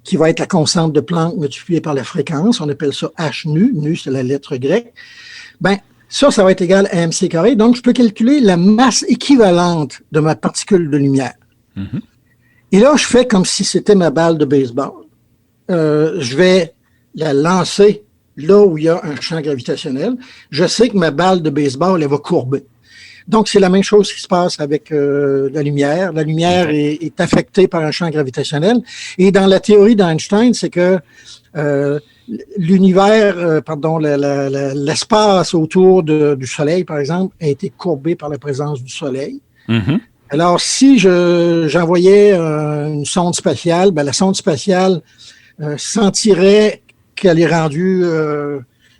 qui va être la constante de Planck multipliée par la fréquence, on appelle ça h nu, nu c'est la lettre grecque, ça va être égal à mc carré. Donc, je peux calculer la masse équivalente de ma particule de lumière. Et là, je fais comme si c'était ma balle de baseball. Je vais la lancer là où il y a un champ gravitationnel. Je sais que ma balle de baseball, elle va courber. Donc, c'est la même chose qui se passe avec la lumière. La lumière est affectée par un champ gravitationnel. Et dans la théorie d'Einstein, c'est que l'espace autour du Soleil, par exemple, a été courbé par la présence du Soleil. Alors, si j'envoyais une sonde spatiale, la sonde spatiale sentirait qu'elle est rendue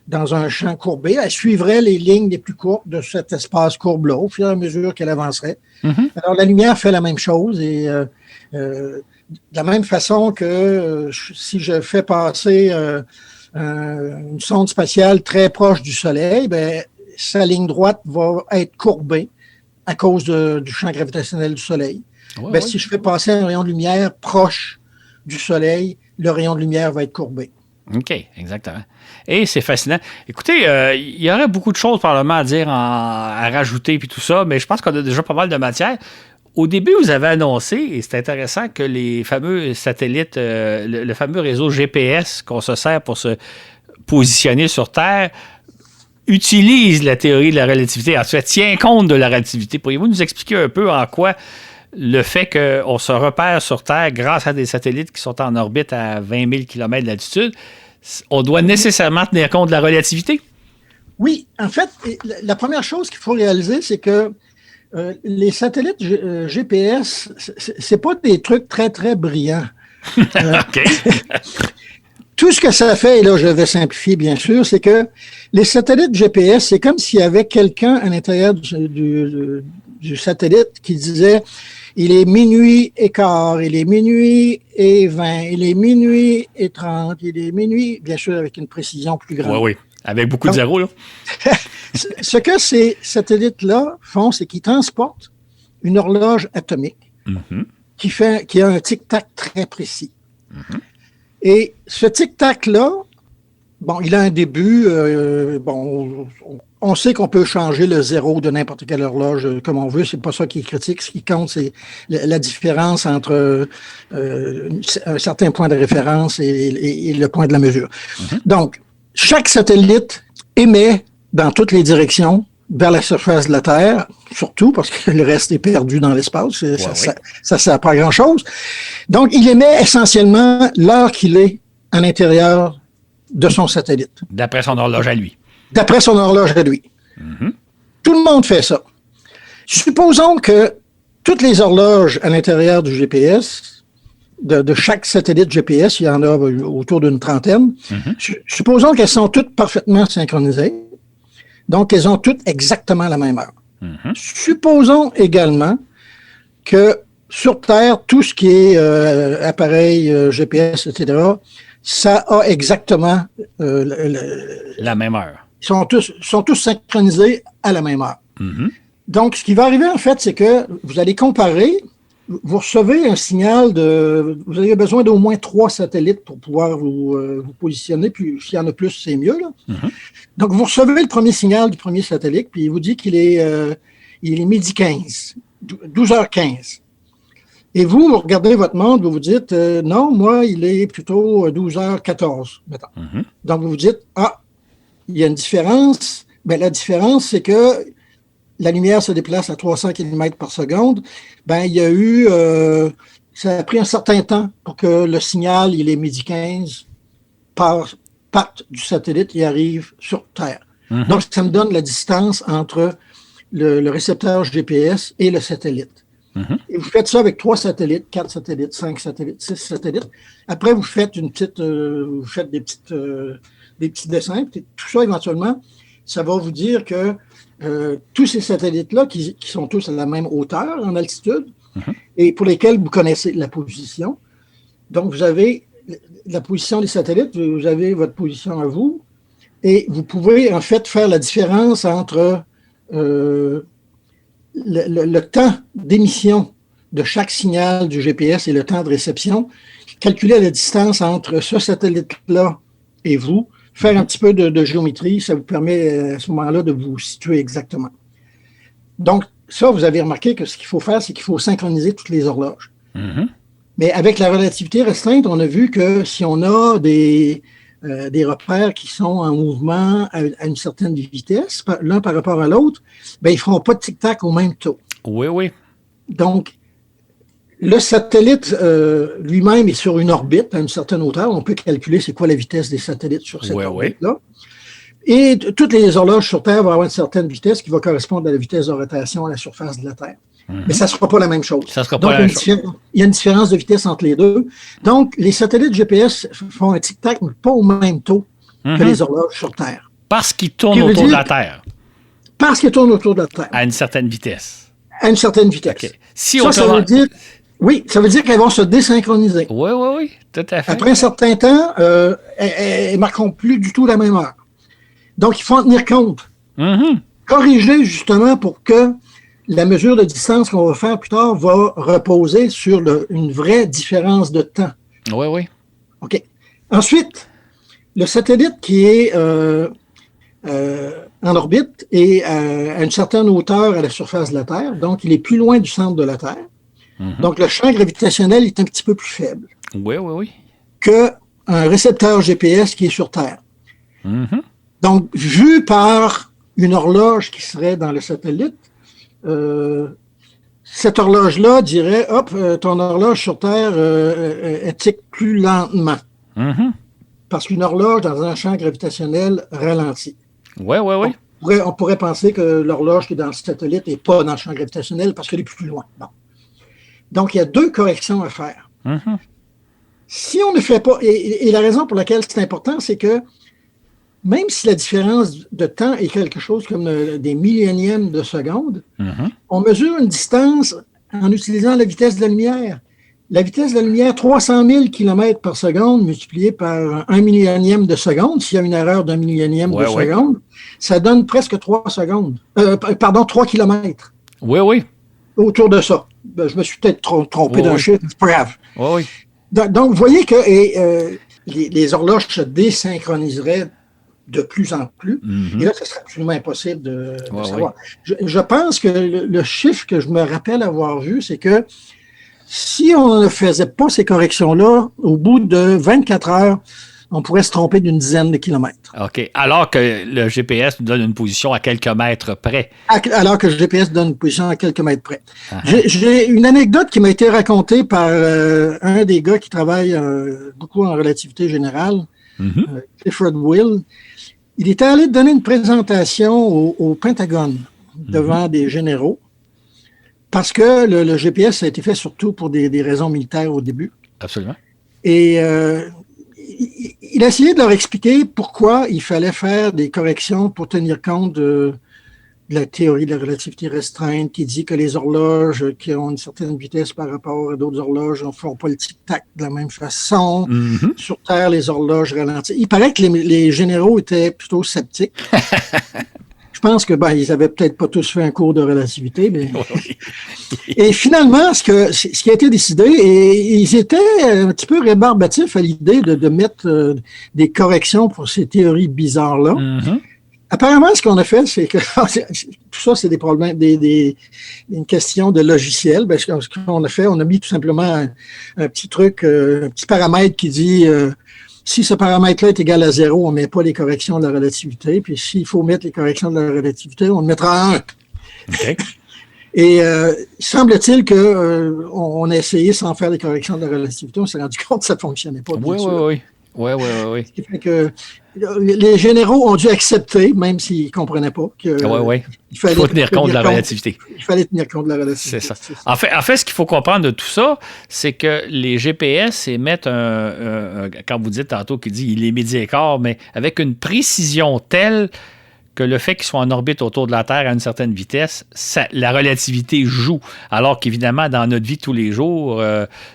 dans un champ courbé. Elle suivrait les lignes les plus courtes de cet espace courbe-là au fur et à mesure qu'elle avancerait. Mhm. Alors, la lumière fait la même chose et de la même façon que si je fais passer une sonde spatiale très proche du Soleil, ben, sa ligne droite va être courbée à cause du champ gravitationnel du Soleil. Ouais. Si je fais passer un rayon de lumière proche du Soleil, le rayon de lumière va être courbé. OK, exactement. Et c'est fascinant. Écoutez, il y aurait beaucoup de choses probablement à dire, à rajouter puis tout ça, mais je pense qu'on a déjà pas mal de matière. Au début, vous avez annoncé, et c'est intéressant, que les fameux satellites, le fameux réseau GPS qu'on se sert pour se positionner sur Terre, utilise la théorie de la relativité, en fait, tient compte de la relativité. Pourriez-vous nous expliquer un peu en quoi le fait qu'on se repère sur Terre grâce à des satellites qui sont en orbite à 20 000 km d'altitude, on doit nécessairement tenir compte de la relativité? Oui, en fait, la première chose qu'il faut réaliser, c'est que les satellites GPS, c'est pas des trucs très, très brillants. OK. Tout ce que ça fait, et là je vais simplifier bien sûr, c'est que les satellites GPS, c'est comme s'il y avait quelqu'un à l'intérieur du satellite qui disait il est minuit et quart, il est minuit et 20, il est minuit et 30, il est minuit, bien sûr avec une précision plus grande. Oui, avec beaucoup de zéros, là. Ce que ces satellites-là font, c'est qu'ils transportent une horloge atomique qui a un tic-tac très précis. Et ce tic-tac-là, bon, il a un début, on sait qu'on peut changer le zéro de n'importe quelle horloge comme on veut, c'est pas ça qui est critique. Ce qui compte, c'est la différence entre un certain point de référence et le point de la mesure. Donc, chaque satellite émet dans toutes les directions vers la surface de la Terre, surtout parce que le reste est perdu dans l'espace. Ça sert pas à grand-chose. Donc, il émet essentiellement l'heure qu'il est à l'intérieur de son satellite. D'après son horloge à lui. D'après son horloge à lui. Tout le monde fait ça. Supposons que toutes les horloges à l'intérieur du GPS, de chaque satellite GPS, il y en a autour d'une trentaine, supposons qu'elles sont toutes parfaitement synchronisées. Donc, elles ont toutes exactement la même heure. Supposons également que sur Terre, tout ce qui est appareil GPS, etc., ça a exactement la même heure. Ils sont tous synchronisés à la même heure. Donc, ce qui va arriver, en fait, c'est que vous allez comparer, vous recevez un signal vous avez besoin d'au moins 3 satellites pour pouvoir vous positionner, puis s'il y en a plus, c'est mieux, là. Donc, vous recevez le premier signal du premier satellite, puis il vous dit qu'il est midi 15, 12h15. Et vous regardez votre montre, vous vous dites, non, moi, il est plutôt 12h14, mettons. Donc, vous vous dites, il y a une différence. Ben, la différence, c'est que la lumière se déplace à 300 km par seconde. Ben, il y a eu, ça a pris un certain temps pour que le signal, il est midi 15, parte du satellite et arrive sur Terre. Donc, ça me donne la distance entre le récepteur GPS et le satellite. Et vous faites ça avec 3 satellites, 4 satellites, 5 satellites, 6 satellites. Après, vous faites des petits dessins. Tout ça, éventuellement, ça va vous dire que tous ces satellites-là, qui sont tous à la même hauteur en altitude, et pour lesquels vous connaissez la position. Donc, vous avez la position des satellites, vous avez votre position à vous, et vous pouvez, en fait, faire la différence entre le temps d'émission de chaque signal du GPS et le temps de réception, calculer la distance entre ce satellite-là et vous, faire un petit peu de géométrie, ça vous permet à ce moment-là de vous situer exactement. Donc, ça, vous avez remarqué que ce qu'il faut faire, c'est qu'il faut synchroniser toutes les horloges. Mais avec la relativité restreinte, on a vu que si on a des repères qui sont en mouvement à une certaine vitesse, l'un par rapport à l'autre, ben, ils ne feront pas de tic-tac au même taux. Oui. Donc, le satellite lui-même est sur une orbite à une certaine hauteur. On peut calculer c'est quoi la vitesse des satellites sur cette orbite-là. Et toutes les horloges sur Terre vont avoir une certaine vitesse qui va correspondre à la vitesse de rotation à la surface de la Terre. mais ça ne sera pas la même chose. Ça sera pas la même chose. Il y a une différence de vitesse entre les deux. Donc, les satellites GPS font un tic-tac, mais pas au même taux que les horloges sur Terre. Parce qu'ils tournent autour de la Terre. Parce qu'ils tournent autour de la Terre. À une certaine vitesse. À une certaine vitesse. Okay. Si ça veut dire... Oui, ça veut dire qu'elles vont se désynchroniser. Oui, tout à fait. Après un certain temps, elles ne marqueront plus du tout la même heure. Donc, il faut en tenir compte. Corriger, justement, pour que la mesure de distance qu'on va faire plus tard va reposer sur une vraie différence de temps. Oui. OK. Ensuite, le satellite qui est en orbite et à une certaine hauteur à la surface de la Terre, donc il est plus loin du centre de la Terre. Donc, le champ gravitationnel est un petit peu plus faible. Oui. Qu'un récepteur GPS qui est sur Terre. Donc, vu par une horloge qui serait dans le satellite, cette horloge-là dirait, hop, ton horloge sur Terre, elle tique plus lentement. Parce qu'une horloge dans un champ gravitationnel ralentit. Oui. On pourrait penser que l'horloge qui est dans le satellite n'est pas dans le champ gravitationnel parce qu'elle est plus loin. Bon. Donc, il y a deux corrections à faire. Si on ne fait pas, et la raison pour laquelle c'est important, c'est que même si la différence de temps est quelque chose comme des millionièmes de seconde, on mesure une distance en utilisant la vitesse de la lumière. La vitesse de la lumière, 300 000 km par seconde multiplié par 1 millionième de seconde, s'il y a une erreur d'1 millionième de seconde, ça donne presque 3 secondes. 3 kilomètres. Oui. Autour de ça. Je me suis peut-être trompé d'un chiffre, c'est pas grave. Oui. Donc, vous voyez que les horloges se désynchroniseraient de plus en plus. Et là, ce serait absolument impossible de savoir. Je pense que le chiffre que je me rappelle avoir vu, c'est que si on ne faisait pas ces corrections-là, au bout de 24 heures, on pourrait se tromper d'une dizaine de kilomètres. OK. Alors que le GPS nous donne une position à quelques mètres près. Alors que le GPS donne une position à quelques mètres près. J'ai une anecdote qui m'a été racontée par un des gars qui travaille beaucoup en relativité générale, Clifford Will. Il était allé donner une présentation au Pentagone devant des généraux parce que le GPS a été fait surtout pour des raisons militaires au début. Absolument. Et il a essayé de leur expliquer pourquoi il fallait faire des corrections pour tenir compte de la théorie de la relativité restreinte qui dit que les horloges qui ont une certaine vitesse par rapport à d'autres horloges ne font pas le tic-tac de la même façon. Sur Terre, les horloges ralentissent. Il paraît que les généraux étaient plutôt sceptiques. Je pense que ils avaient peut-être pas tous fait un cours de relativité, mais et finalement, ce qui a été décidé, et ils étaient un petit peu rébarbatifs à l'idée de mettre des corrections pour ces théories bizarres-là. Apparemment, ce qu'on a fait, c'est que tout ça, c'est des problèmes, une question de logiciel. Ce qu'on a fait, on a mis tout simplement un petit truc, un petit paramètre qui dit si ce paramètre-là est égal à 0, on ne met pas les corrections de la relativité. Puis s'il faut mettre les corrections de la relativité, on le mettra à 1. Okay. Et semble-t-il qu'on a essayé sans faire les corrections de la relativité, on s'est rendu compte que ça ne fonctionnait pas. Oui. Ce qui fait que les généraux ont dû accepter, même s'ils ne comprenaient pas, qu'il faut tenir compte de la relativité. Il fallait tenir compte de la relativité. C'est ça. En fait, ce qu'il faut comprendre de tout ça, c'est que les GPS émettent quand vous dites tantôt qu'il dit il est midi et quart, mais avec une précision telle que le fait qu'ils soient en orbite autour de la Terre à une certaine vitesse, la relativité joue. Alors qu'évidemment, dans notre vie de tous les jours,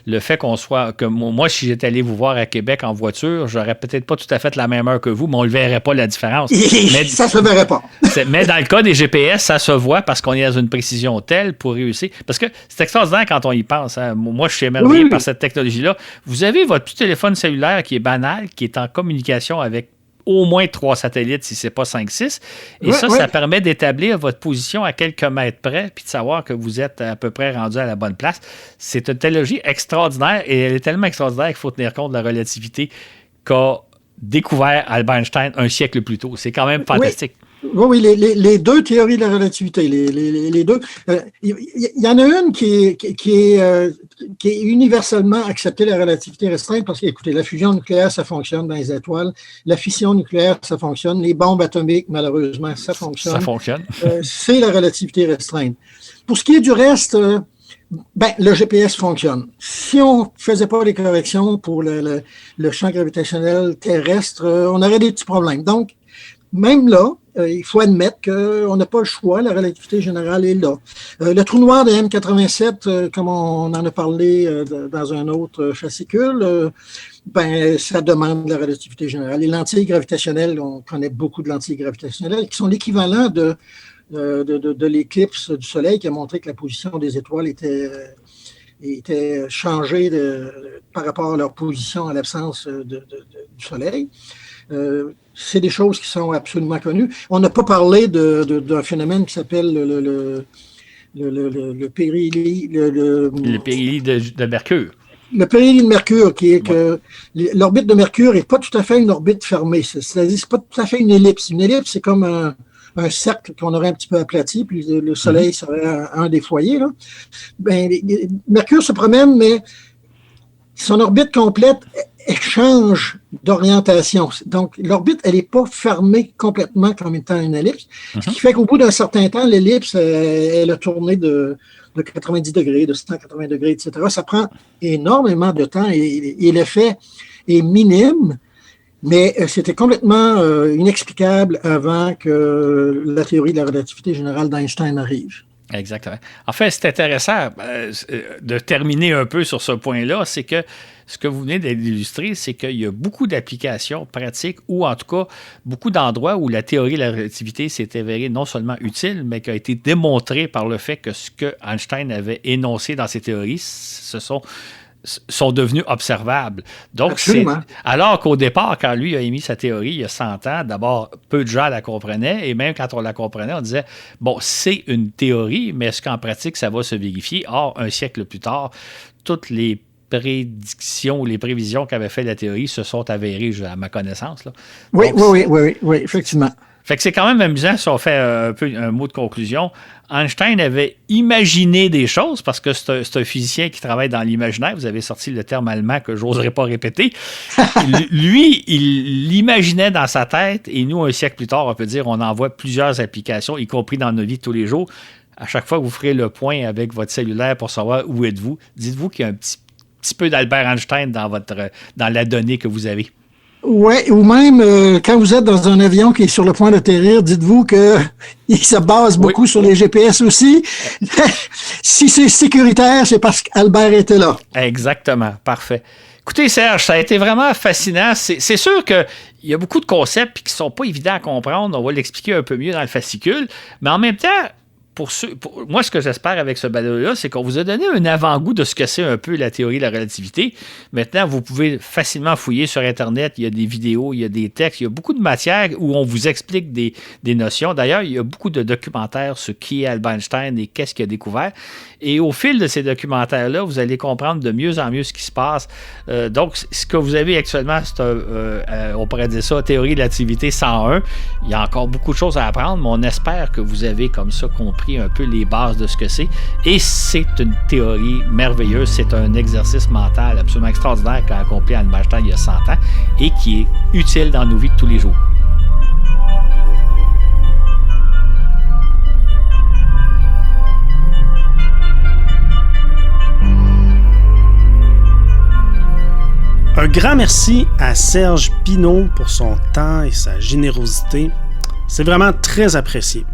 le fait qu'on soit... que moi, si j'étais allé vous voir à Québec en voiture, j'aurais peut-être pas tout à fait la même heure que vous, mais on ne le verrait pas, la différence. Mais, ça se verrait pas. Mais dans le cas des GPS, ça se voit parce qu'on est dans une précision telle pour réussir. Parce que c'est extraordinaire quand on y pense. Hein. Moi, je suis émerveillé par cette technologie-là. Vous avez votre petit téléphone cellulaire qui est banal, qui est en communication avec au moins 3 satellites, si ce n'est pas 5-6. Et ça permet d'établir votre position à quelques mètres près puis de savoir que vous êtes à peu près rendu à la bonne place. C'est une technologie extraordinaire et elle est tellement extraordinaire qu'il faut tenir compte de la relativité qu'a découvert Albert Einstein un siècle plus tôt. C'est quand même fantastique. Oui, les deux théories de la relativité, les deux. Il y en a une qui est universellement acceptée, la relativité restreinte, parce que, écoutez, la fusion nucléaire, ça fonctionne dans les étoiles. La fission nucléaire, ça fonctionne. Les bombes atomiques, malheureusement, ça fonctionne. Ça fonctionne. C'est la relativité restreinte. Pour ce qui est du reste, le GPS fonctionne. Si on ne faisait pas les corrections pour le champ gravitationnel terrestre, on aurait des petits problèmes. Donc, même là, il faut admettre qu'on n'a pas le choix, la relativité générale est là. Le trou noir de M87, comme on en a parlé dans un autre fascicule, ça demande la relativité générale. Les lentilles gravitationnelles, on connaît beaucoup de lentilles gravitationnelles qui sont l'équivalent de l'éclipse du Soleil qui a montré que la position des étoiles était changée par rapport à leur position à l'absence du Soleil. C'est des choses qui sont absolument connues. On n'a pas parlé d'un phénomène qui s'appelle le périhélie. Le périhélie de Mercure. Le périhélie de Mercure, qui est que l'orbite de Mercure n'est pas tout à fait une orbite fermée. C'est-à-dire, c'est pas tout à fait une ellipse. Une ellipse, c'est comme un cercle qu'on aurait un petit peu aplati, puis le Soleil serait un des foyers. Là. Mercure se promène, mais son orbite complète change d'orientation. Donc, l'orbite, elle n'est pas fermée complètement comme étant une ellipse, ce qui fait qu'au bout d'un certain temps, l'ellipse, elle a tourné de 90 degrés, de 180 degrés, etc. Ça prend énormément de temps et l'effet est minime, mais c'était complètement inexplicable avant que la théorie de la relativité générale d'Einstein arrive. Exactement. En fait, c'est intéressant de terminer un peu sur ce point-là, c'est que ce que vous venez d'illustrer, c'est qu'il y a beaucoup d'applications pratiques ou en tout cas beaucoup d'endroits où la théorie de la relativité s'est avérée non seulement utile, mais qui a été démontrée par le fait que ce que Einstein avait énoncé dans ses théories, sont devenus observables. Donc, alors qu'au départ, quand lui a émis sa théorie il y a 100 ans, d'abord, peu de gens la comprenaient, et même quand on la comprenait, on disait, bon, c'est une théorie, mais est-ce qu'en pratique, ça va se vérifier? Or, un siècle plus tard, toutes les prédictions ou les prévisions qu'avait fait la théorie se sont avérées, à ma connaissance. Là. Oui, effectivement. Fait que c'est quand même amusant si on fait un mot de conclusion. Einstein avait imaginé des choses, parce que c'est un physicien qui travaille dans l'imaginaire. Vous avez sorti le terme allemand que je n'oserais pas répéter. Lui, il l'imaginait dans sa tête, et nous, un siècle plus tard, on peut dire, on en voit plusieurs applications, y compris dans nos vies de tous les jours. À chaque fois que vous ferez le point avec votre cellulaire pour savoir où êtes-vous, dites-vous qu'il y a un petit peu d'Albert Einstein dans la donnée que vous avez. Oui, ou même quand vous êtes dans un avion qui est sur le point d'atterrir, dites-vous qu'il se base beaucoup sur les GPS aussi. Si c'est sécuritaire, c'est parce qu'Albert était là. Exactement, parfait. Écoutez, Serge, ça a été vraiment fascinant. C'est sûr qu'il y a beaucoup de concepts qui ne sont pas évidents à comprendre. On va l'expliquer un peu mieux dans le fascicule. Mais en même temps, moi, ce que j'espère avec ce balado-là, c'est qu'on vous a donné un avant-goût de ce que c'est un peu la théorie de la relativité. Maintenant, vous pouvez facilement fouiller sur Internet. Il y a des vidéos, il y a des textes, il y a beaucoup de matière où on vous explique des notions. D'ailleurs, il y a beaucoup de documentaires sur qui est Albert Einstein et qu'est-ce qu'il a découvert. Et au fil de ces documentaires-là, vous allez comprendre de mieux en mieux ce qui se passe. Donc, ce que vous avez actuellement, c'est on pourrait dire ça, théorie de la relativité 101. Il y a encore beaucoup de choses à apprendre, mais on espère que vous avez comme ça compris un peu les bases de ce que c'est. Et c'est une théorie merveilleuse. C'est un exercice mental absolument extraordinaire qu'a accompli Albert Einstein il y a 100 ans et qui est utile dans nos vies de tous les jours. Un grand merci à Serge Pinault pour son temps et sa générosité. C'est vraiment très apprécié.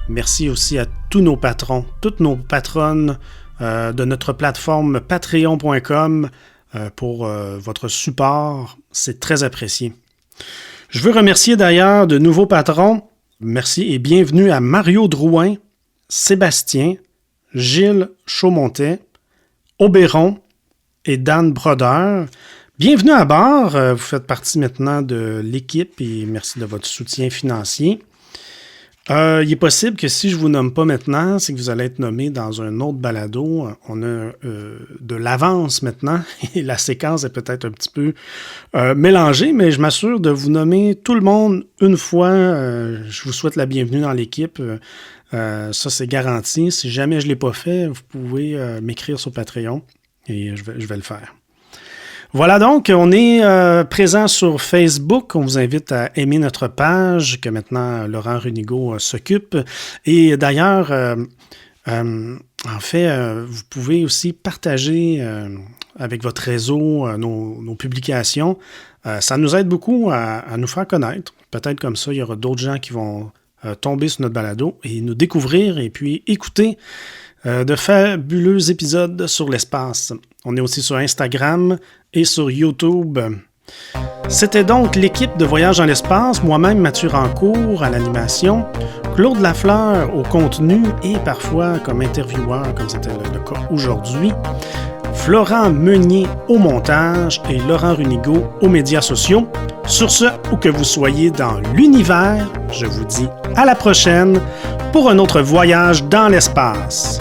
Merci aussi à tous nos patrons, toutes nos patronnes de notre plateforme patreon.com pour votre support. C'est très apprécié. Je veux remercier d'ailleurs de nouveaux patrons. Merci et bienvenue à Mario Drouin, Sébastien, Gilles Chaumontet, Auberon et Dan Brodeur. Bienvenue à bord. Vous faites partie maintenant de l'équipe et merci de votre soutien financier. Il est possible que si je ne vous nomme pas maintenant, c'est que vous allez être nommé dans un autre balado. On a de l'avance maintenant et la séquence est peut-être un petit peu mélangée, mais je m'assure de vous nommer tout le monde une fois. Je vous souhaite la bienvenue dans l'équipe. Ça, c'est garanti. Si jamais je ne l'ai pas fait, vous pouvez m'écrire sur Patreon et je vais le faire. Voilà donc, on est présent sur Facebook. On vous invite à aimer notre page que maintenant Laurent Runigo s'occupe. Et d'ailleurs, en fait, vous pouvez aussi partager avec votre réseau nos publications. Ça nous aide beaucoup à nous faire connaître. Peut-être comme ça, il y aura d'autres gens qui vont tomber sur notre balado et nous découvrir et puis écouter de fabuleux épisodes sur l'espace. On est aussi sur Instagram et sur YouTube. C'était donc l'équipe de Voyage dans l'espace, moi-même Mathieu Rancourt à l'animation, Claude Lafleur au contenu et parfois comme intervieweur, comme c'était le cas aujourd'hui, Florent Meunier au montage et Laurent Runigo aux médias sociaux. Sur ce, où que vous soyez dans l'univers, je vous dis à la prochaine pour un autre voyage dans l'espace.